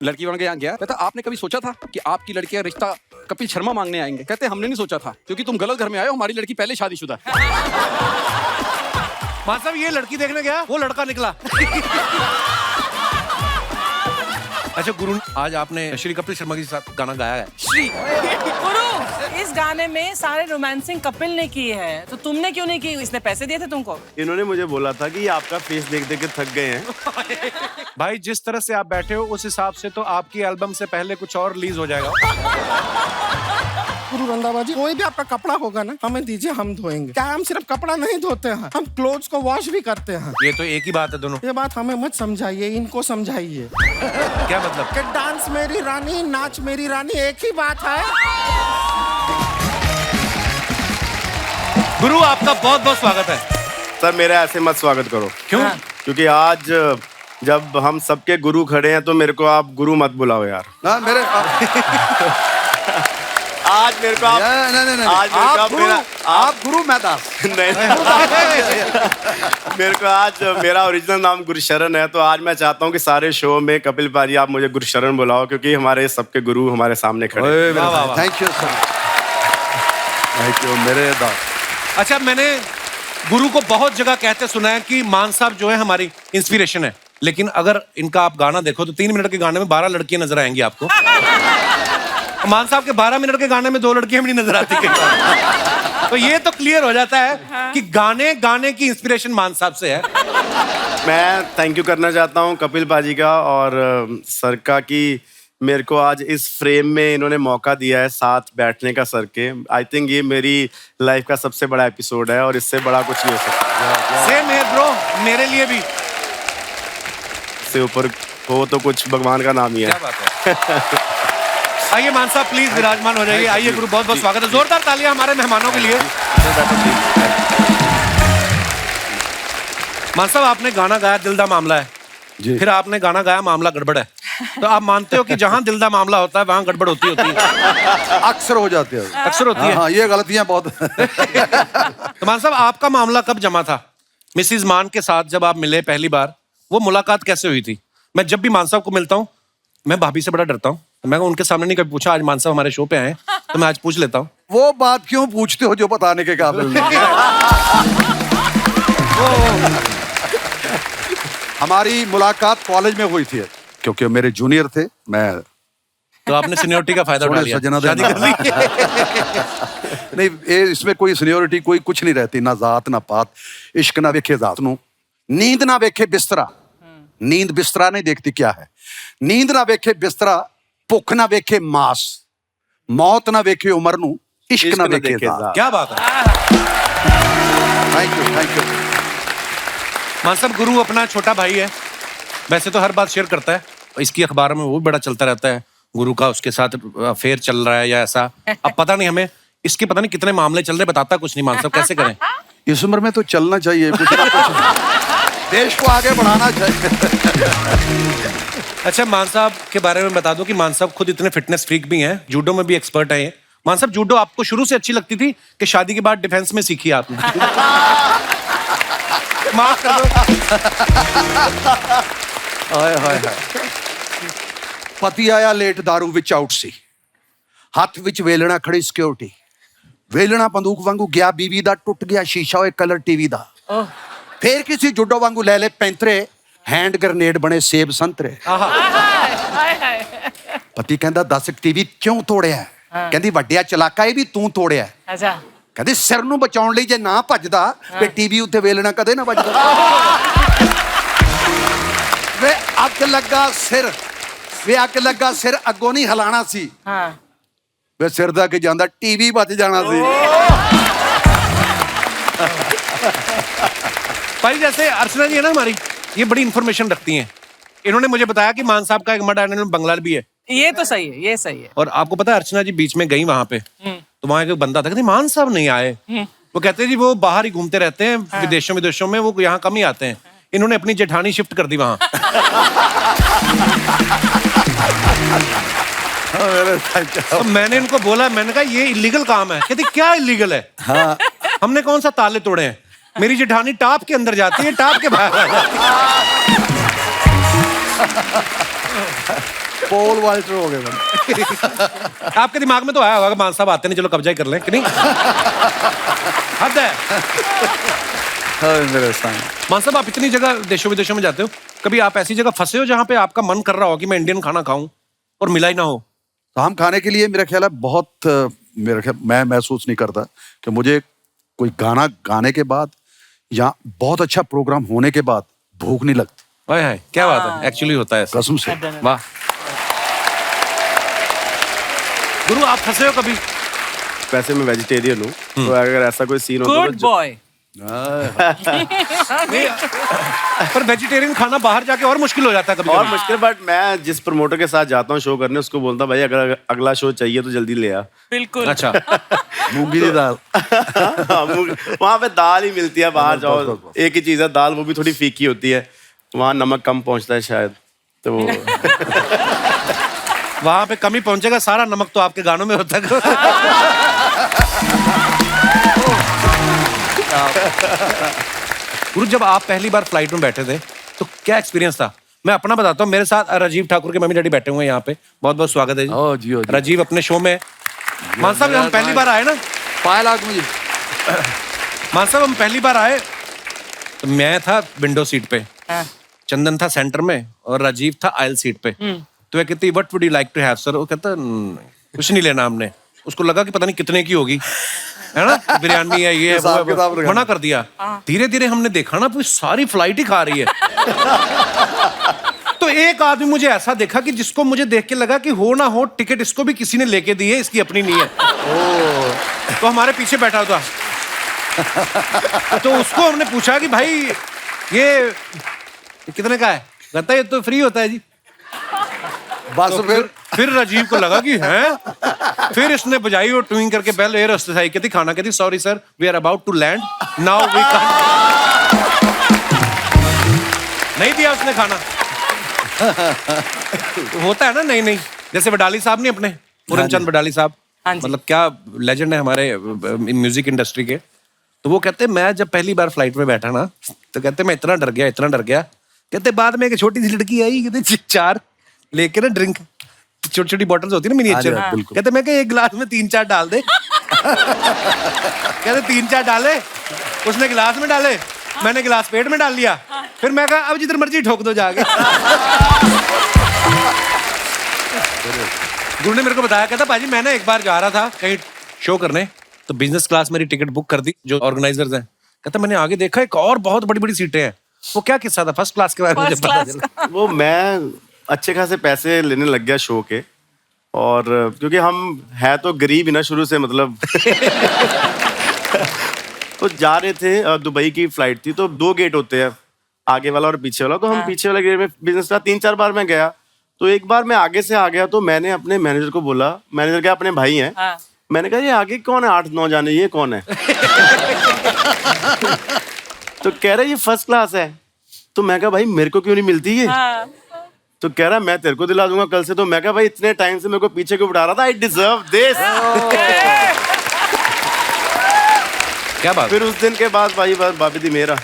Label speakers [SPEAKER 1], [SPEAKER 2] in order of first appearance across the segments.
[SPEAKER 1] लड़की वाले के यहाँ गया, कहता आपने कभी सोचा था कि आपकी लड़की का रिश्ता कपिल शर्मा मांगने आएंगे? कहते हमने नहीं सोचा था, क्योंकि तुम गलत घर में आए हो, हमारी लड़की पहले शादीशुदा है।
[SPEAKER 2] मान साहब ये लड़की देखने गया, वो लड़का निकला। अच्छा गुरु, आज आपने श्री कपिल शर्मा के साथ गाना गाया है।
[SPEAKER 3] श्री गुरु, इस गाने में सारे रोमांसिंग कपिल ने की है, तो तुमने क्यों नहीं की? इसने पैसे दिए थे तुमको?
[SPEAKER 4] इन्होंने मुझे बोला था कि ये आपका फेस देख देख के थक गए हैं।
[SPEAKER 2] भाई जिस तरह से आप बैठे हो उस हिसाब से तो आपकी एल्बम से पहले कुछ और रिलीज हो जाएगा।
[SPEAKER 5] गुरु रंधावा जी, कोई भी आपका कपड़ा होगा ना, हमें दीजिए, हम धोएंगे। क्या हम सिर्फ कपड़ा नहीं धोते हैं, हम क्लोथ्स को वॉश भी करते हैं।
[SPEAKER 2] ये तो एक ही बात है दोनों।
[SPEAKER 5] ये बात हमें मत समझाइए, इनको समझाइए।
[SPEAKER 2] क्या मतलब?
[SPEAKER 5] कि डांस मेरी रानी, नाच मेरी रानी, एक ही बात है।
[SPEAKER 2] गुरु आपका बहुत बहुत स्वागत है।
[SPEAKER 4] सर मेरा ऐसे मत स्वागत करो।
[SPEAKER 2] क्यों?
[SPEAKER 4] क्योंकि आज जब हम सबके गुरु खड़े हैं तो मेरे को आप गुरु मत बुलाओ यार।
[SPEAKER 6] ना मेरे
[SPEAKER 4] आज मेरे को आप
[SPEAKER 6] नहीं
[SPEAKER 4] आज मेरे को
[SPEAKER 6] आप गुरु, आप गुरु मैं दास।
[SPEAKER 4] नहीं मेरे को आज मेरा ओरिजिनल नाम गुरशरण है, तो आज मैं चाहता हूँ कि सारे शो में कपिल पाजी आप मुझे गुरशरण बुलाओ, क्योंकि हमारे सबके गुरु हमारे सामने खड़े हैं।
[SPEAKER 6] Thank you sir, thank you मेरे दास।
[SPEAKER 2] अच्छा, मैंने गुरु को बहुत जगह कहते सुना है कि मान साहब जो है हमारी इंस्पिरेशन है, लेकिन अगर इनका आप गाना देखो तो 3 मिनट के गाने में 12 लड़कियां नजर आएंगी आपको। मान साहब के 12 मिनट के गाने में 2 लड़कियां भी नहीं नजर आती कहीं। तो ये तो क्लियर हो जाता है कि गाने की इंस्पिरेशन मान साहब से है।
[SPEAKER 4] मैं थैंक यू करना चाहता हूँ कपिल पाजी का और सर का कि मेरे को आज इस फ्रेम में इन्होंने मौका दिया है साथ बैठने का सर के। आई थिंक ये मेरी लाइफ का सबसे बड़ा एपिसोड है और इससे बड़ा कुछ नहीं हो सकता।
[SPEAKER 2] सेम है ब्रो, मेरे लिए भी।
[SPEAKER 4] इससे ऊपर हो तो कुछ भगवान का नाम ही है।
[SPEAKER 2] क्या बात है। आइए मान साहब प्लीज विराजमान हो जाइए। आइए गुरु, बहुत बहुत स्वागत है। जोरदार तालियां हमारे मेहमानों के लिए। मान साहब आपने गाना गाया दिल दा मामला है जी, फिर आपने गाना गाया मामला गड़बड़ है, तो आप मानते हो कि जहां दिल दा मामला होता है वहां गड़बड़ होती है?
[SPEAKER 6] अक्सर हो जाती है,
[SPEAKER 2] अक्सर होती है।
[SPEAKER 6] हाँ, ये गलतियां बहुत।
[SPEAKER 2] तो मान साहब आपका मामला कब जमा था? मिसिज मान के साथ जब आप मिले पहली बार, वो मुलाकात कैसे हुई थी? मैं जब भी मान साहब को मिलता हूँ, मैं भाभी से बड़ा डरता हूँ, मैं उनके सामने नहीं कभी पूछा। आज मान साहब हमारे शो पे आए तो मैं आज पूछ लेता हूँ।
[SPEAKER 6] वो बात क्यों पूछते हो जो बताने के काबिल नहीं? हमारी मुलाकात कॉलेज में हुई थी, क्योंकि मेरे जूनियर थे। मैं
[SPEAKER 2] तो आपने सीनियरिटी का फायदा उठा लिया, शादी कर ली।
[SPEAKER 6] नहीं, इसमें कोई सीनियरिटी कोई कुछ नहीं रहती, ना जात ना पात। इश्क ना वेखे जात नू, नींद ना वेखे बिस्तरा। नींद बिस्तरा नहीं देखती क्या है। नींद ना वेखे बिस्तरा, भुख ना वेखे मास, मौत ना वेखे उमर नू, इश्क ना वेखे जात।
[SPEAKER 2] क्या बात है।
[SPEAKER 6] Thank you, thank you.
[SPEAKER 2] मान साहब गुरु अपना छोटा भाई है, वैसे तो हर बात शेयर करता है, इसकी अखबार में वो बड़ा चलता रहता है गुरु का उसके साथ अफेयर चल रहा है या ऐसा। अब पता नहीं हमें इसके पता नहीं कितने मामले चल रहे, बताता कुछ नहीं। मान साहब कैसे करें?
[SPEAKER 6] इस उम्र में तो चलना चाहिए, कुछ ना कुछ देश को आगे बढ़ाना चाहिए।
[SPEAKER 2] अच्छा, मान साहब के बारे में बता दो कि मान साहब खुद इतने फिटनेस फ्रीक भी हैं, जूडो में भी एक्सपर्ट है। मान साहब जूडो आपको शुरू से अच्छी लगती थी कि शादी के बाद डिफेंस में सीखी आपने? माफ कर दो।
[SPEAKER 6] हाय हाय हाय। पति आया लेट दारू विच आउट सी, हथ विच वेलना खड़ी सिक्योरिटी। वेलना बंदूक वांगू गया बीवी दा, टुट गया शीशा होए कलर टीवी दा। फिर किसी जुडो वांगू ले ले पैंतरे, हैंड ग्रेनेड बने सेब संतरे। पति कहंदा 10 टीवी क्यों तोड़िया? कहंदी वड्डिया चलाका ये भी तू तोड़िया।
[SPEAKER 3] अच्छा।
[SPEAKER 6] कहंदी सिर नूं बचाउण लई जे ना भजदा ते टीवी उत्ते वेलना कदे ना वजदा। वे अग लगा सिर, वे अग लगा सिर, अगों नहीं हिलाना सी। वे सिर दा के जांदा टीवी बच जाना सी।
[SPEAKER 2] भाई जैसे अर्चना जी है ना हमारी, ये बड़ी इंफॉर्मेशन रखती हैं। इन्होंने मुझे बताया कि मान साहब का एक मड आइलैंड में बंगला भी है।
[SPEAKER 3] ये तो सही है, ये सही है।
[SPEAKER 2] और आपको पता है अर्चना जी बीच में गई वहां पे, तो वहां एक बंदा था, कहते मान साहब नहीं आए। वो कहते जी वो बाहर ही घूमते रहते हैं, विदेशों में, वो यहाँ कम ही आते हैं। इन्होंने अपनी जेठानी शिफ्ट कर दी वहां। तो मैंने इनको बोला, मैंने कहा ये इलीगल काम है। कहती क्या इलीगल है? हाँ। हमने कौन सा ताले तोड़े हैं? मेरी जेठानी टॉप के अंदर जाती है, टॉप के बाहर आ जाती है।
[SPEAKER 6] पोल वाल्टर हो गए बंदे।
[SPEAKER 2] आपके दिमाग में तो आया होगा कि मान साहब आते नहीं, चलो कब्जा ही कर लें, कि नहीं? हद है।
[SPEAKER 6] हाय मेरे सामने।
[SPEAKER 2] मान साहब, आप इतनी जगह देशों विदेशों में जाते हो, कभी आप ऐसी जगह फंसे हो जहाँ पे आपका मन कर रहा हो कि मैं इंडियन खाना खाऊं और मिला ही ना हो?
[SPEAKER 6] तो हम खाने के लिए मेरा ख्याल है बहुत मेरा ख्याल मैं महसूस नहीं करता कि मुझे कोई गाना गाने के बाद या बहुत अच्छा प्रोग्राम होने के बाद भूख नहीं लगती।
[SPEAKER 2] ओए हाय, क्या बात है, एक्चुअली होता है ऐसा।
[SPEAKER 6] कसम से।
[SPEAKER 2] वाह। गुरु, आप फंसे हो कभी?
[SPEAKER 4] वैसे मैं वेजिटेरियन हूँ, तो अगर ऐसा कोई सीन होता
[SPEAKER 3] गुड बॉय।
[SPEAKER 2] पर वेजिटेरियन खाना बाहर जाके और मुश्किल हो जाता है कभी
[SPEAKER 4] और
[SPEAKER 2] कभी।
[SPEAKER 4] मुश्किल, बट मैं जिस प्रमोटर के साथ जाता हूँ शो करने, उसको बोलता भाई अगर अगला शो चाहिए तो जल्दी ले आ।
[SPEAKER 3] बिल्कुल।
[SPEAKER 2] अच्छा।
[SPEAKER 6] मूंगी की दाल।
[SPEAKER 4] वहाँ पे दाल ही मिलती है, बाहर जाओ
[SPEAKER 6] बस।
[SPEAKER 4] एक ही चीज है दाल, वो भी थोड़ी फीकी होती है, वहाँ नमक कम पहुँचता है शायद, तो
[SPEAKER 2] वहां पे कमी पहुंचेगा, सारा नमक तो आपके गानों में होता है। गुरु, जब आप पहली बार फ्लाइट में बैठे थे तो क्या एक्सपीरियंस था? मैं अपना बताता हूँ, मेरे साथ राजीव ठाकुर के मम्मी डैडी बैठे हुए हैं यहाँ पे, बहुत बहुत स्वागत है
[SPEAKER 6] ओ जी, ओ
[SPEAKER 2] जी।
[SPEAKER 6] जी।
[SPEAKER 2] राजीव अपने शो में। मान साहब, हम पहली बार आए ना,
[SPEAKER 1] पायल आग मुझे।
[SPEAKER 2] मान साहब हम पहली बार आए तो मैं था विंडो सीट पे, चंदन था सेंटर में और राजीव था आयल सीट पे। तो वह कहती what would you like to have sir? वो कहता कुछ नहीं लेना हमने। उसको लगा कि पता नहीं कितने की होगी, है ना, बिरयानी है, ये है, वो है,
[SPEAKER 6] हिसाब किताब
[SPEAKER 2] वो है।
[SPEAKER 6] लगाना।
[SPEAKER 2] मना कर दिया। धीरे धीरे हमने देखा ना पूरी सारी फ्लाइट ही खा रही है। तो एक आदमी मुझे ऐसा देखा कि जिसको मुझे देख के लगा कि हो ना हो टिकट इसको भी किसी ने लेके दी है, इसकी अपनी नहीं है। तो हमारे पीछे बैठा था। तो उसको हमने पूछा कि भाई ये कितने का है? कहता है ये तो फ्री होता है जी।
[SPEAKER 6] बस
[SPEAKER 2] तो
[SPEAKER 6] फिर
[SPEAKER 2] राजीव को लगा कि हैं। फिर इसने बजाई और ट्विंग करके बेल एयर होस्टेस आई, कहती खाना, कहती sorry sir we are about to land now we can't. नहीं दिया उसने खाना। तो होता है ना, नहीं जैसे बडाली साहब नहीं अपने पूरनचंद बडाली साहब,
[SPEAKER 3] हाँ जी।
[SPEAKER 2] मतलब क्या लेजेंड है हमारे म्यूजिक इंडस्ट्री के। तो वो कहते मैं जब पहली बार फ्लाइट में बैठा ना, तो कहते मैं इतना डर गया। कहते बाद में एक छोटी सी लड़की आई, कहते 4 लेके ना ड्रिंक, छोटी छोटी बॉटल्स होती है ना मिनिएचर,
[SPEAKER 6] हाँ, बिल्कुल।
[SPEAKER 2] कहते मैं एक गिलास में 3-4 डाल दे। कहते 3-4 डाले, उसने गिलास में डाले, मैंने गिलास पेट में डाल लिया। फिर मैं कहा अब जिधर मर्जी ठोक दो जाके। गुरु ने मेरे को बताया, कहता पाजी मैंने एक बार जा रहा था कहीं शो करने, तो बिजनेस क्लास मेरी टिकट बुक कर दी जो ऑर्गेनाइजर्स हैं। कहता मैंने आगे देखा एक और बहुत बड़ी बड़ी सीटें हैं। वो क्या किस्सा था फर्स्ट क्लास के बारे में? मुझे
[SPEAKER 3] फर्स्ट
[SPEAKER 2] पता
[SPEAKER 3] क्लास
[SPEAKER 2] चला।
[SPEAKER 4] वो मैं अच्छे खासे पैसे लेने लग गया शो के, और क्योंकि हम है तो गरीब ही ना शुरू से, मतलब तो जा रहे थे, दुबई की फ्लाइट थी, तो 2 गेट होते हैं, आगे वाला और पीछे वाला। तो हम पीछे वाले गेट में बिजनेस क्लास 3-4 बार मैं गया। तो एक बार मैं आगे से आ गया, तो मैंने अपने मैनेजर को बोला, मैनेजर क्या अपने भाई हैं,
[SPEAKER 3] हाँ।
[SPEAKER 4] मैंने कहा ये आगे कौन है 8-9 जाने, ये कौन है? तो कह रहा है ये फर्स्ट क्लास है। तो मैं कहा भाई मेरे को क्यों नहीं मिलती ये?
[SPEAKER 3] हाँ।
[SPEAKER 4] तो कह रहा मैं तेरे को दिला दूंगा कल से। तो मैं कहा भाई इतने टाइम से मेरे को पीछे क्यों बिठा रहा था, आई डिजर्व दिस।
[SPEAKER 2] क्या बात?
[SPEAKER 4] फिर उस दिन के बाद भाई बस बाबी थी मेरा।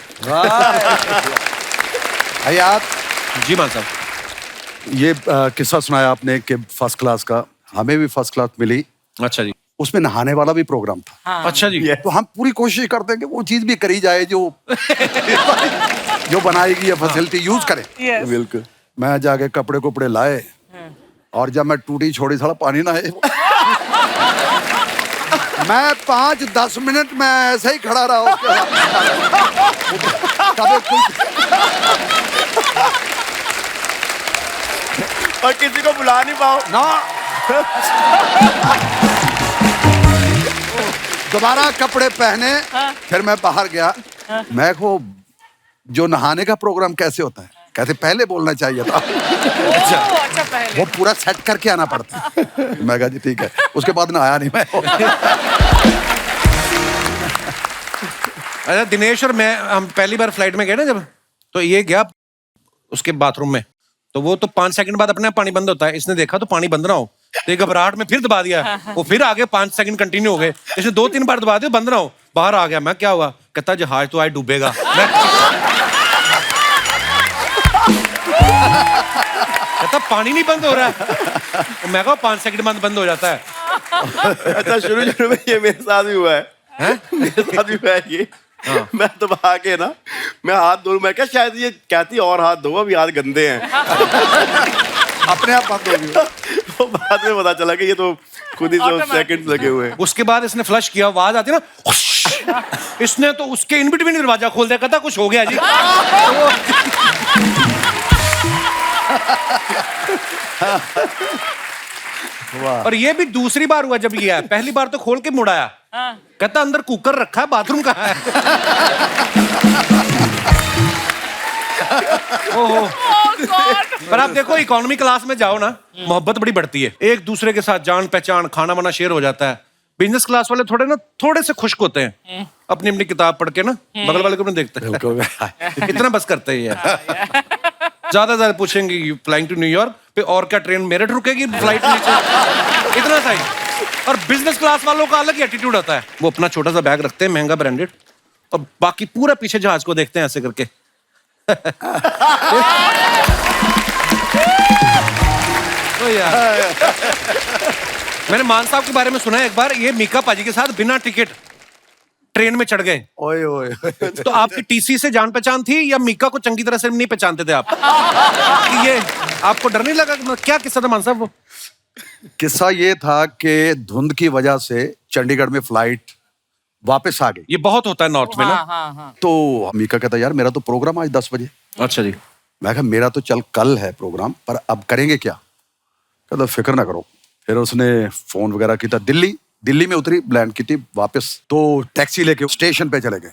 [SPEAKER 6] हयात,
[SPEAKER 2] जी मान साहब।
[SPEAKER 6] ये किस्सा सुनाया आपने कि फर्स्ट क्लास का, हमें भी फर्स्ट क्लास मिली।
[SPEAKER 2] अच्छा जी।
[SPEAKER 6] उसमें नहाने वाला भी प्रोग्राम था।
[SPEAKER 2] अच्छा जी।
[SPEAKER 6] तो हम पूरी कोशिश करते हैं कि वो चीज भी करी जाए जो जो बनाएगी ये फैसिलिटी यूज करें।
[SPEAKER 3] Yes.
[SPEAKER 4] बिल्कुल।
[SPEAKER 6] मैं जाके कपड़े कुपड़े लाए, और जब मैं टूटी छोड़ी थोड़ा पानी ना है, मैं 5-10 मिनट में ऐसे ही खड़ा रहा उसके साथ। कभी कुछ
[SPEAKER 4] और किसी को बुला नहीं पाओ
[SPEAKER 6] ना, दोबारा कपड़े पहने, फिर मैं बाहर गया। मैं को जो नहाने का प्रोग्राम कैसे होता है, कहते पहले बोलना चाहिए था।
[SPEAKER 3] अच्छा पहले।
[SPEAKER 6] वो पूरा सेट करके आना पड़ता है। मैं कहा जी ठीक है। उसके बाद नहाया नहीं मैं।
[SPEAKER 2] अच्छा, दिनेश और मैं हम पहली बार फ्लाइट में गए ना जब, तो ये गया उसके बाथरूम में, तो वो तो 5 सेकंड बाद अपने आप पानी बंद होता है। इसने देखा तो पानी बंद ना हो, तो ये घबराहट में फिर दबा दिया। वो फिर आगे 5 सेकंड कंटिन्यू हो गए। इसने 2-3 बार दबा दिया, बंद ना हो। बाहर आ गया। मैं क्या हुआ? कहता जहाज तो आज डूबेगा। कहता साहब पानी नहीं बंद हो रहा है। मैं कहा 5 सेकंड बाद बंद हो जाता है।
[SPEAKER 4] अच्छा शुरू में ये मेरे साथ भी हुआ है, मेरे साथ भी हुआ है ये। मैं तो आके ना, मैं हाथ धो, मैं क्या शायद ये कहती और हाथ धो, अभी हाथ गंदे हैं।
[SPEAKER 6] अपने आप बंद हो गया।
[SPEAKER 4] तो बाद में पता चला कि ये तो खुद ही जो सेकंड लगे हुए हैं।
[SPEAKER 2] उसके बाद इसने फ्लश किया, आवाज आती ना, इसने तो उसके इन बिटवीन दरवाजा खोल दिया, कहता कुछ हो गया जी। और ये भी दूसरी बार हुआ जब ये आया, पहली बार तो खोल के मुड़ाया, कहता अंदर कुकर रखा है, बाथरूम कहाँ है। ओहो। पर आप देखो इकोनॉमी क्लास में जाओ ना, मोहब्बत बड़ी बढ़ती है, एक दूसरे के साथ जान पहचान, खाना वाना शेयर हो जाता है। बिजनेस क्लास वाले थोड़े से खुश्क होते हैं, अपनी अपनी किताब पढ़ के ना बगल वाले को नहीं देखते। इतना बस करते ही है। ज्यादा पूछेंगे फ्लाइंग टू न्यूयॉर्क पे, और क्या ट्रेन मेरठ रुकेगी, फ्लाइट नीचे, इतना सा ही। और बिजनेस क्लास वालों का अलग एटीट्यूड होता है, वो अपना छोटा सा बैग रखते हैं महंगा ब्रांडेड, और बाकी पूरा पीछे जहाज को देखते हैं ऐसे करके। तो यार मैंने मान साहब के बारे में सुना है एक बार, ये मीका पाजी के साथ बिना टिकट ट्रेन में चढ़ गए।
[SPEAKER 6] ओए ओए।
[SPEAKER 2] तो आपकी टीसी से जान पहचान थी या मीका को चंगी तरह से नहीं पहचानते थे आप? कि ये आपको डर नहीं लगा? क्या किस्सा था मान साहब वो?
[SPEAKER 6] किस्सा ये था कि धुंध की वजह से चंडीगढ़ में फ्लाइट वापस आ गई।
[SPEAKER 2] ये बहुत होता है नॉर्थ में ना।
[SPEAKER 3] हाँ।
[SPEAKER 6] तो मीका कहता यार मेरा तो प्रोग्राम आज 10 बजे।
[SPEAKER 2] अच्छा जी।
[SPEAKER 6] मैं कहा मेरा तो चल कल है प्रोग्राम, पर अब करेंगे क्या? कहता फिक्र ना करो। फिर उसने फोन वगैरह किया, दिल्ली में उतरी, लैंड की थी वापस, तो टैक्सी लेके स्टेशन पे चले गए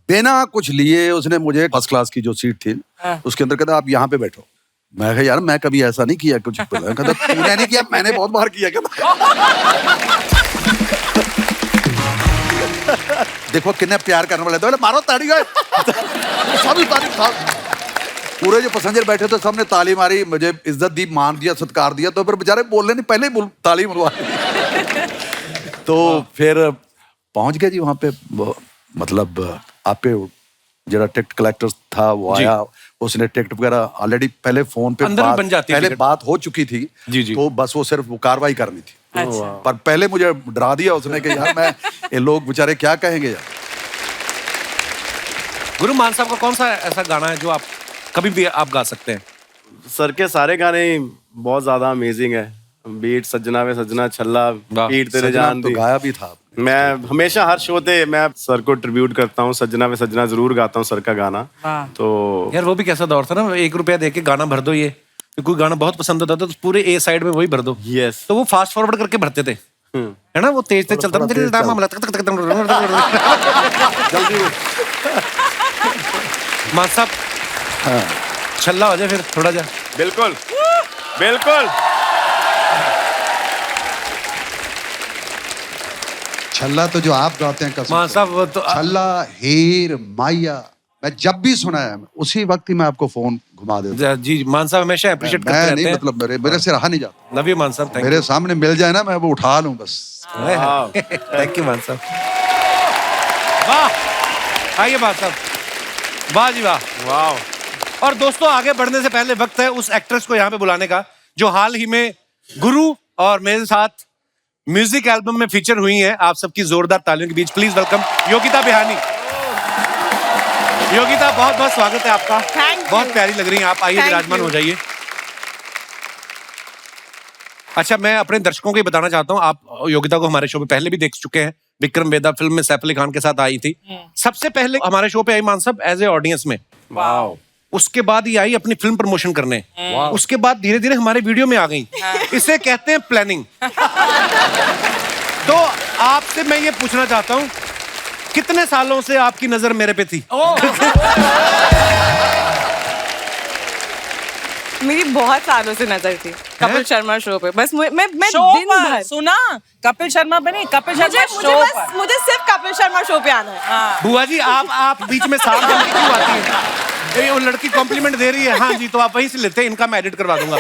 [SPEAKER 6] बिना कुछ लिए। उसने मुझे फर्स्ट क्लास की जो सीट थी उसके अंदर कहता आप यहाँ पे बैठो। मैं कहा यार मैं कभी ऐसा नहीं किया कुछ। कहता तूने नहीं किया, मैंने बहुत बार किया। कहता देखो कितने प्यार करने वाले थे, मारो ताड़ी गए। सभी तारीफ था, पूरे जो पैसेंजर बैठे थे सबने ताली मारी, मुझे इज्जत दी, मान दिया, सत्कार दिया। तो फिर बेचारे बोलने नहीं, पहले ही ताली मरवा। तो फिर पहुंच गए जी वहां पे, मतलब आप पे जरा टिकट कलेक्टर था वो आया, उसने टिकट वगैरह ऑलरेडी पहले फोन पे
[SPEAKER 2] अंदर बन जाती है,
[SPEAKER 6] पहले बात हो चुकी थी
[SPEAKER 2] जी जी।
[SPEAKER 6] तो बस वो सिर्फ वो कार्रवाई करनी थी।
[SPEAKER 3] अच्छा।
[SPEAKER 6] पर पहले मुझे डरा दिया उसने कि यार मैं ये लोग बेचारे क्या कहेंगे यार।
[SPEAKER 2] गुरु मान साहब का कौन सा ऐसा गाना है जो आप कभी भी आप गा सकते हैं?
[SPEAKER 4] सर के सारे गाने बहुत ज्यादा अमेजिंग है। बीट सजना वे सजना छल्ला, बीट तेरे
[SPEAKER 6] सजना
[SPEAKER 4] जान
[SPEAKER 6] तो
[SPEAKER 4] दी।
[SPEAKER 6] गाया भी था।
[SPEAKER 4] मैं हमेशा हर शो पे मैं सर को ट्रिब्यूट करता हूँ, सजना वे सजना जरूर गाता हूँ सर का गाना। तो
[SPEAKER 2] यार वो भी कैसा दौर था ना, 1 रुपया देके गाना भर दो, ये कोई गाना बहुत पसंद होता था तो पूरे ए साइड में वही भर दो।
[SPEAKER 4] यस।
[SPEAKER 2] तो वो फास्ट फॉरवर्ड करके भरते थे, है ना, वो तेज तेज चलता
[SPEAKER 6] जल्दी
[SPEAKER 2] मान साहब छल्ला हो जाए फिर थोड़ा जा।
[SPEAKER 4] बिल्कुल बिल्कुल।
[SPEAKER 7] छल्ला तो जो आप गाते हैं कसम
[SPEAKER 2] मान
[SPEAKER 7] से।
[SPEAKER 2] साहब वो तो
[SPEAKER 7] छल्ला, हीर, माया, मैं जब भी सुना है उसी वक्त ही मैं आपको फोन घुमा देता हूं।
[SPEAKER 2] जी मान साहब हमेशा अप्रिशिएट करते
[SPEAKER 7] मैं
[SPEAKER 2] रहते
[SPEAKER 7] नहीं,
[SPEAKER 2] हैं।
[SPEAKER 7] मतलब मेरे से रहा नहीं जाता।
[SPEAKER 2] लव यू मान साहब, थैंक
[SPEAKER 7] मेरे सामने मिल जाए ना मैं वो उठा लूं बस।
[SPEAKER 2] यू। थैंक यू मान साहब। वाह, आइए मान साहब, वाह जी वाह।
[SPEAKER 4] वाह।
[SPEAKER 2] और दोस्तों आगे बढ़ने से पहले वक्त है उस एक्ट्रेस को यहाँ पे बुलाने का जो हाल ही में गुरु और मेरे साथ म्यूजिक एल्बम में फीचर हुई है। आप सबकी जोरदार तालियों के बीच प्लीज वेलकम योगिता बिहानी। योगिता बहुत बहुत स्वागत है आपका।
[SPEAKER 8] Thank
[SPEAKER 2] बहुत
[SPEAKER 8] you.
[SPEAKER 2] प्यारी लग रही हैं आप, आइए
[SPEAKER 8] Thank
[SPEAKER 2] विराजमान
[SPEAKER 8] you.
[SPEAKER 2] हो जाइए। अच्छा मैं अपने दर्शकों को ये बताना चाहता हूँ, आप योगिता को हमारे शो में पहले भी देख चुके हैं, विक्रम वेदा फिल्म में सैफ अली खान के साथ आई थी। सबसे पहले हमारे शो पे आई मान साहब एज ए ऑडियंस में,
[SPEAKER 4] वाह।
[SPEAKER 2] उसके बाद ये आई अपनी फिल्म प्रमोशन करने, उसके बाद धीरे धीरे हमारे वीडियो में आ गई। इसे कहते हैं प्लानिंग। तो आपसे मैं ये पूछना चाहता हूँ कितने सालों से आपकी नजर मेरे पे थी?
[SPEAKER 8] मेरी बहुत सालों से नजर थी कपिल शर्मा शो पे। बस मैं
[SPEAKER 3] शो
[SPEAKER 8] दिन
[SPEAKER 3] पर
[SPEAKER 8] भर
[SPEAKER 3] सुना, कपिल शर्मा पे नहीं, कपिल शर्मा
[SPEAKER 8] मुझे
[SPEAKER 3] शो
[SPEAKER 8] बस
[SPEAKER 3] पर।
[SPEAKER 8] मुझे सिर्फ कपिल शर्मा शो पे आना है।
[SPEAKER 2] बुआ जी आप बीच में साफ जल्दी क्यों आती है? ये वो लड़की कॉम्प्लीमेंट दे रही है, हाँ जी, तो आप वहीं से लेते हैं, इनका मैं एडिट करवा दूंगा।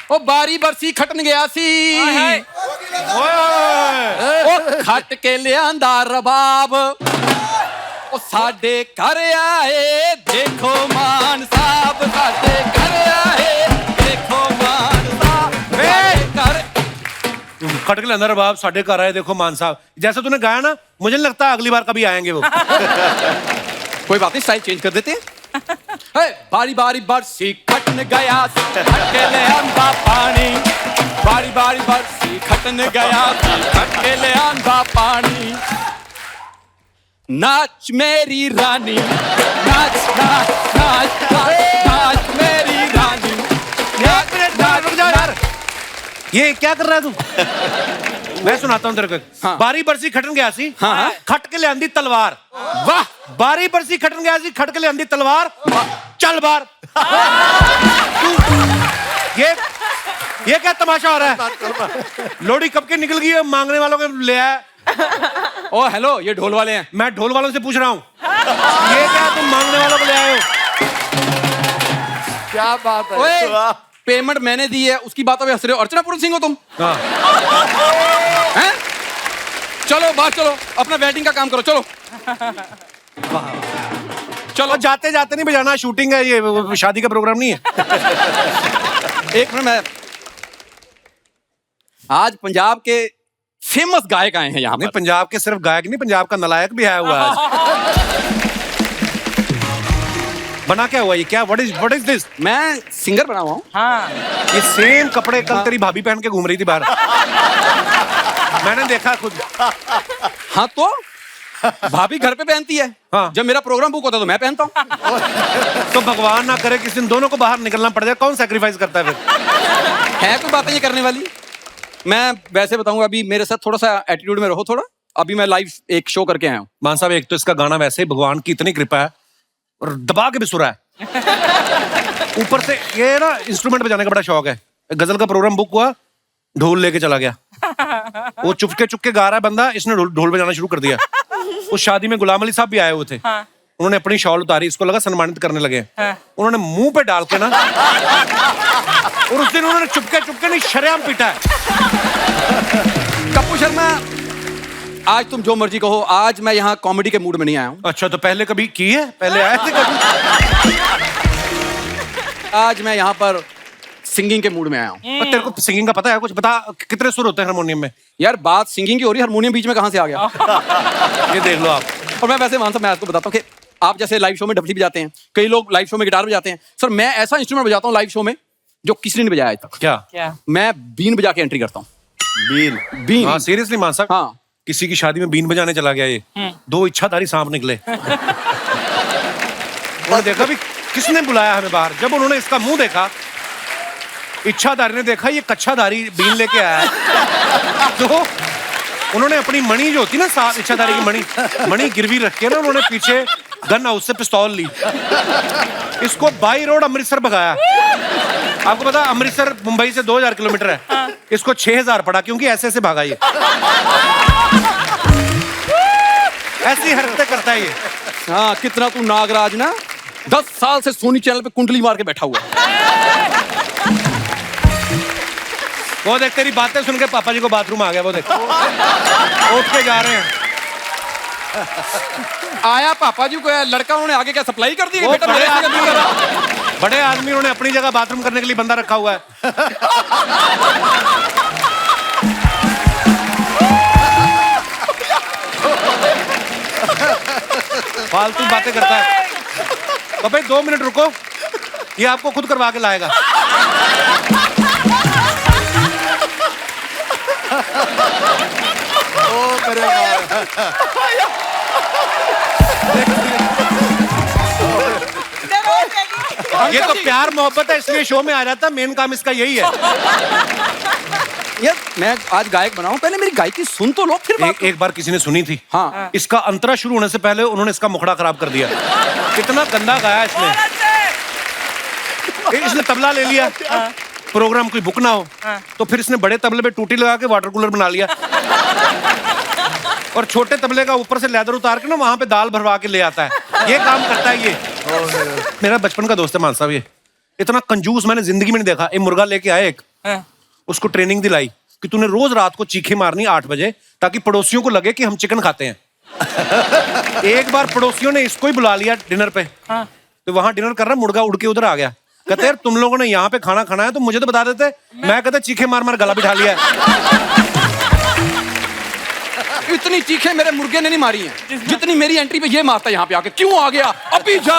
[SPEAKER 1] ओ बारी बरसी खटन गया सी
[SPEAKER 2] ओए,
[SPEAKER 1] ओ खट के लियांदा रबाब ओ साडे घर आए देखो मान साहब साडे घर आए देखो मान साहब घर
[SPEAKER 2] खट के अंदर बाप साढ़े घर आए देखो मान साहब। जैसे तूने गाया ना, मुझे नहीं लगता अगली बार कभी आएंगे वो।
[SPEAKER 1] कोई बात नहीं, स्टाइल चेंज कर देते हैं। बारी बारी बरसी खटन गया खट के ले आंदा पानी बारी बारी बरसी खटन गया खट के ले आंदा पानी नाच मेरी रानी नाच नाच नाच नाच नाच मेरी रानी
[SPEAKER 2] रुक जा यार, ये क्या कर रहा है तू? मैं सुनाता हूँ तेरे को।
[SPEAKER 1] हाँ।
[SPEAKER 2] बारी बरसी खटन गया सी,
[SPEAKER 1] हाँ।
[SPEAKER 2] खट के ले आंदी तलवार।
[SPEAKER 1] वाह
[SPEAKER 2] बारी बरसी खटन गया सी, खट के ले आंदी तलवार, चल बार। ये क्या तमाशा हो रहा है? लोहड़ी कब के निकल गई है, मांगने वालों के ले आया।
[SPEAKER 1] ओ हेलो, ये ढोल वाले हैं।
[SPEAKER 2] मैं ढोल वालों से पूछ रहा हूँ, ये क्या तुम मांगने वालों को ले आए हो?
[SPEAKER 1] क्या बात है? ओए, पेमेंट मैंने दी है, उसकी बातों पे हंस रहे हो। अर्चना पूरन सिंह हो तुम?
[SPEAKER 2] हाँ।
[SPEAKER 1] हैं? चलो बाहर चलो, अपना वेडिंग का काम करो, चलो
[SPEAKER 2] चलो जाते जाते नहीं बजाना, शूटिंग है ये, वो शादी का प्रोग्राम नहीं है।
[SPEAKER 1] एक मिनट, मैं आज पंजाब के फेमस गायक आए हैं यहाँ
[SPEAKER 2] नहीं,
[SPEAKER 1] पर।
[SPEAKER 2] पंजाब के सिर्फ गायक नहीं, पंजाब का नलायक भी आया हुआ है। बना क्या हुआ ये? क्या व्हाट इज दिस?
[SPEAKER 1] मैं सिंगर बना हुआ हूँ।
[SPEAKER 3] हाँ
[SPEAKER 2] ये सेम कपड़े कल तेरी भाभी पहन के घूम रही थी बाहर। मैंने देखा खुद।
[SPEAKER 1] हाँ तो भाभी घर पे पहनती है।
[SPEAKER 2] हाँ।
[SPEAKER 1] जब मेरा प्रोग्राम बुक होता है तो मैं पहनता हूँ।
[SPEAKER 2] तो भगवान ना करे किसी दिन दोनों को बाहर निकलना पड़ जाए, कौन सैक्रिफाइस करता है फिर?
[SPEAKER 1] है कोई बातें ये करने वाली? मैं वैसे बताऊंगा, अभी मेरे साथ थोड़ा सा एटीट्यूड में रहो थोड़ा। अभी मैं लाइव एक शो करके आया हूँ।
[SPEAKER 2] मान साहब, एक तो इसका गाना वैसे ही भगवान की इतनी कृपा है और दबा के भी सुरा है। ऊपर से ये ना इंस्ट्रूमेंट बजाने का बड़ा शौक है। गजल का प्रोग्राम बुक हुआ, ढोल लेके चला गया। वो चुपके गा रहा है बंदा, इसने ढोल बजाना शुरू कर दिया। उस शादी में गुलाम अली साहब भी आए हुए थे।
[SPEAKER 3] हाँ।
[SPEAKER 2] उन्होंने अपनी शॉल उतारी, इसको लगा सम्मानित करने लगे।
[SPEAKER 3] हाँ।
[SPEAKER 2] उन्होंने मुंह पे डाल के ना, और उस दिन उन्होंने चुपके नहीं शरेआम पीटा है।
[SPEAKER 1] कप्पू शर्मा, आज तुम जो मर्जी कहो, आज मैं यहाँ कॉमेडी के मूड में नहीं आया हूँ।
[SPEAKER 2] अच्छा, तो पहले कभी की है? पहले आए थे कभी?
[SPEAKER 1] आज मैं यहाँ पर सिंगिंग के मूड में आया हूँ।
[SPEAKER 2] और तेरे को सिंगिंग का पता है कुछ? बता, कितने सुर होते हैं हारमोनियम में?
[SPEAKER 1] यार बात सिंगिंग की हो रही है, हारमोनियम बीच में कहाँ से आ गया?
[SPEAKER 2] ये देख लो आप।
[SPEAKER 1] और मैं वैसे मानता हूँ, मैं आपको बताता हूँ कि आप जैसे लाइव शो में डफली बजाते हैं, कई लोग लाइव शो में गिटार बजाते हैं। सर मैं ऐसा इंस्ट्रूमेंट बजाता हूँ लाइव शो में जो किसी ने नहीं बजाया आज तक।
[SPEAKER 2] क्या?
[SPEAKER 3] क्या?
[SPEAKER 1] मैं बीन बजा के एंट्री करता हूँ।
[SPEAKER 4] बीन?
[SPEAKER 1] बीन?
[SPEAKER 2] हाँ, सीरियसली मान साहब।
[SPEAKER 1] हाँ।
[SPEAKER 2] किसी की शादी में बीन बजाने चला गया ये, 2 इच्छाधारी सांप निकले। उन्होंने देखा भी किसने बुलाया हमें बाहर। जब उन्होंने इसका मुंह देखा, इच्छाधारी ने देखा ये कच्छाधारी बीन लेके आया है, तो उन्होंने अपनी मणि जो होती ना, साथ इच्छाधारी की मणि गिरवी रख के ना, उन्होंने पीछे गन हाउस से पिस्तौल ली, इसको बाई रोड अमृतसर भगाया। आपको पता, अमृतसर मुंबई से 2000 किलोमीटर है, इसको 6000 पड़ा, क्योंकि ऐसे ऐसे भागा ये। ऐसी हरकतें करता है ये।
[SPEAKER 1] हाँ, कितना तू नागराज ना 10 साल से सोनी चैनल पे कुंडली मार के बैठा हुआ है।
[SPEAKER 2] वो देख, तेरी बातें सुन के पापा जी को बाथरूम आ गया। वो देख, उठ के जा रहे हैं।
[SPEAKER 1] आया पापा जी को, लड़का उन्होंने आगे क्या सप्लाई कर दी?
[SPEAKER 2] वो
[SPEAKER 1] बेटा
[SPEAKER 2] बड़े
[SPEAKER 1] मेरे
[SPEAKER 2] आदमी बड़े आदमी उन्होंने अपनी जगह बाथरूम करने के लिए बंदा रखा हुआ है। फालतू बातें करता है। तो भाई 2 मिनट रुको, ये आपको खुद करवा के लाएगा। ये तो प्यार मोहब्बत है, इसलिए शो में आ जाता। मेन काम इसका यही है।
[SPEAKER 1] यार मैं आज गायक बनाऊं, पहले मेरी गायकी सुन तो लो, फिर बात
[SPEAKER 2] एक बार किसी ने सुनी थी।
[SPEAKER 1] हाँ।
[SPEAKER 2] इसका अंतरा शुरू होने से पहले उन्होंने इसका मुखड़ा खराब कर दिया। कितना गंदा गाया इसने। इसने तबला ले लिया, प्रोग्राम कोई बुक ना हो, तो फिर इसने बड़े तबले पे टूटी लगा के वाटर कूलर बना लिया, और छोटे तबले का ऊपर से लेदर उतार के ना वहां पे दाल भरवा के ले आता है। ये काम करता है ये। मेरा बचपन का दोस्त है मान साहब, ये इतना कंजूस मैंने जिंदगी में नहीं देखा। ये मुर्गा लेके आए एक, उसको ट्रेनिंग दिलाई कि तूने रोज रात को चीखे मारनी 8 बजे ताकि पड़ोसियों को लगे कि हम चिकन खाते हैं। एक बार पड़ोसियों ने इसको ही बुला लिया डिनर पे, तो वहां डिनर कर रहा, मुर्गा उड़ के उधर आ गया। कहते यार तुम लोगों ने यहाँ पे खाना खाना है तो मुझे तो बता देते। मैं कहता चीखे मार मार गला बिठा लिया है।
[SPEAKER 1] इतनी चीखें मेरे मुर्गे ने नहीं मारी हैं जितनी मेरी एंट्री पे ये मारता है यहाँ पे आके। क्यों आ गया, अभी जा।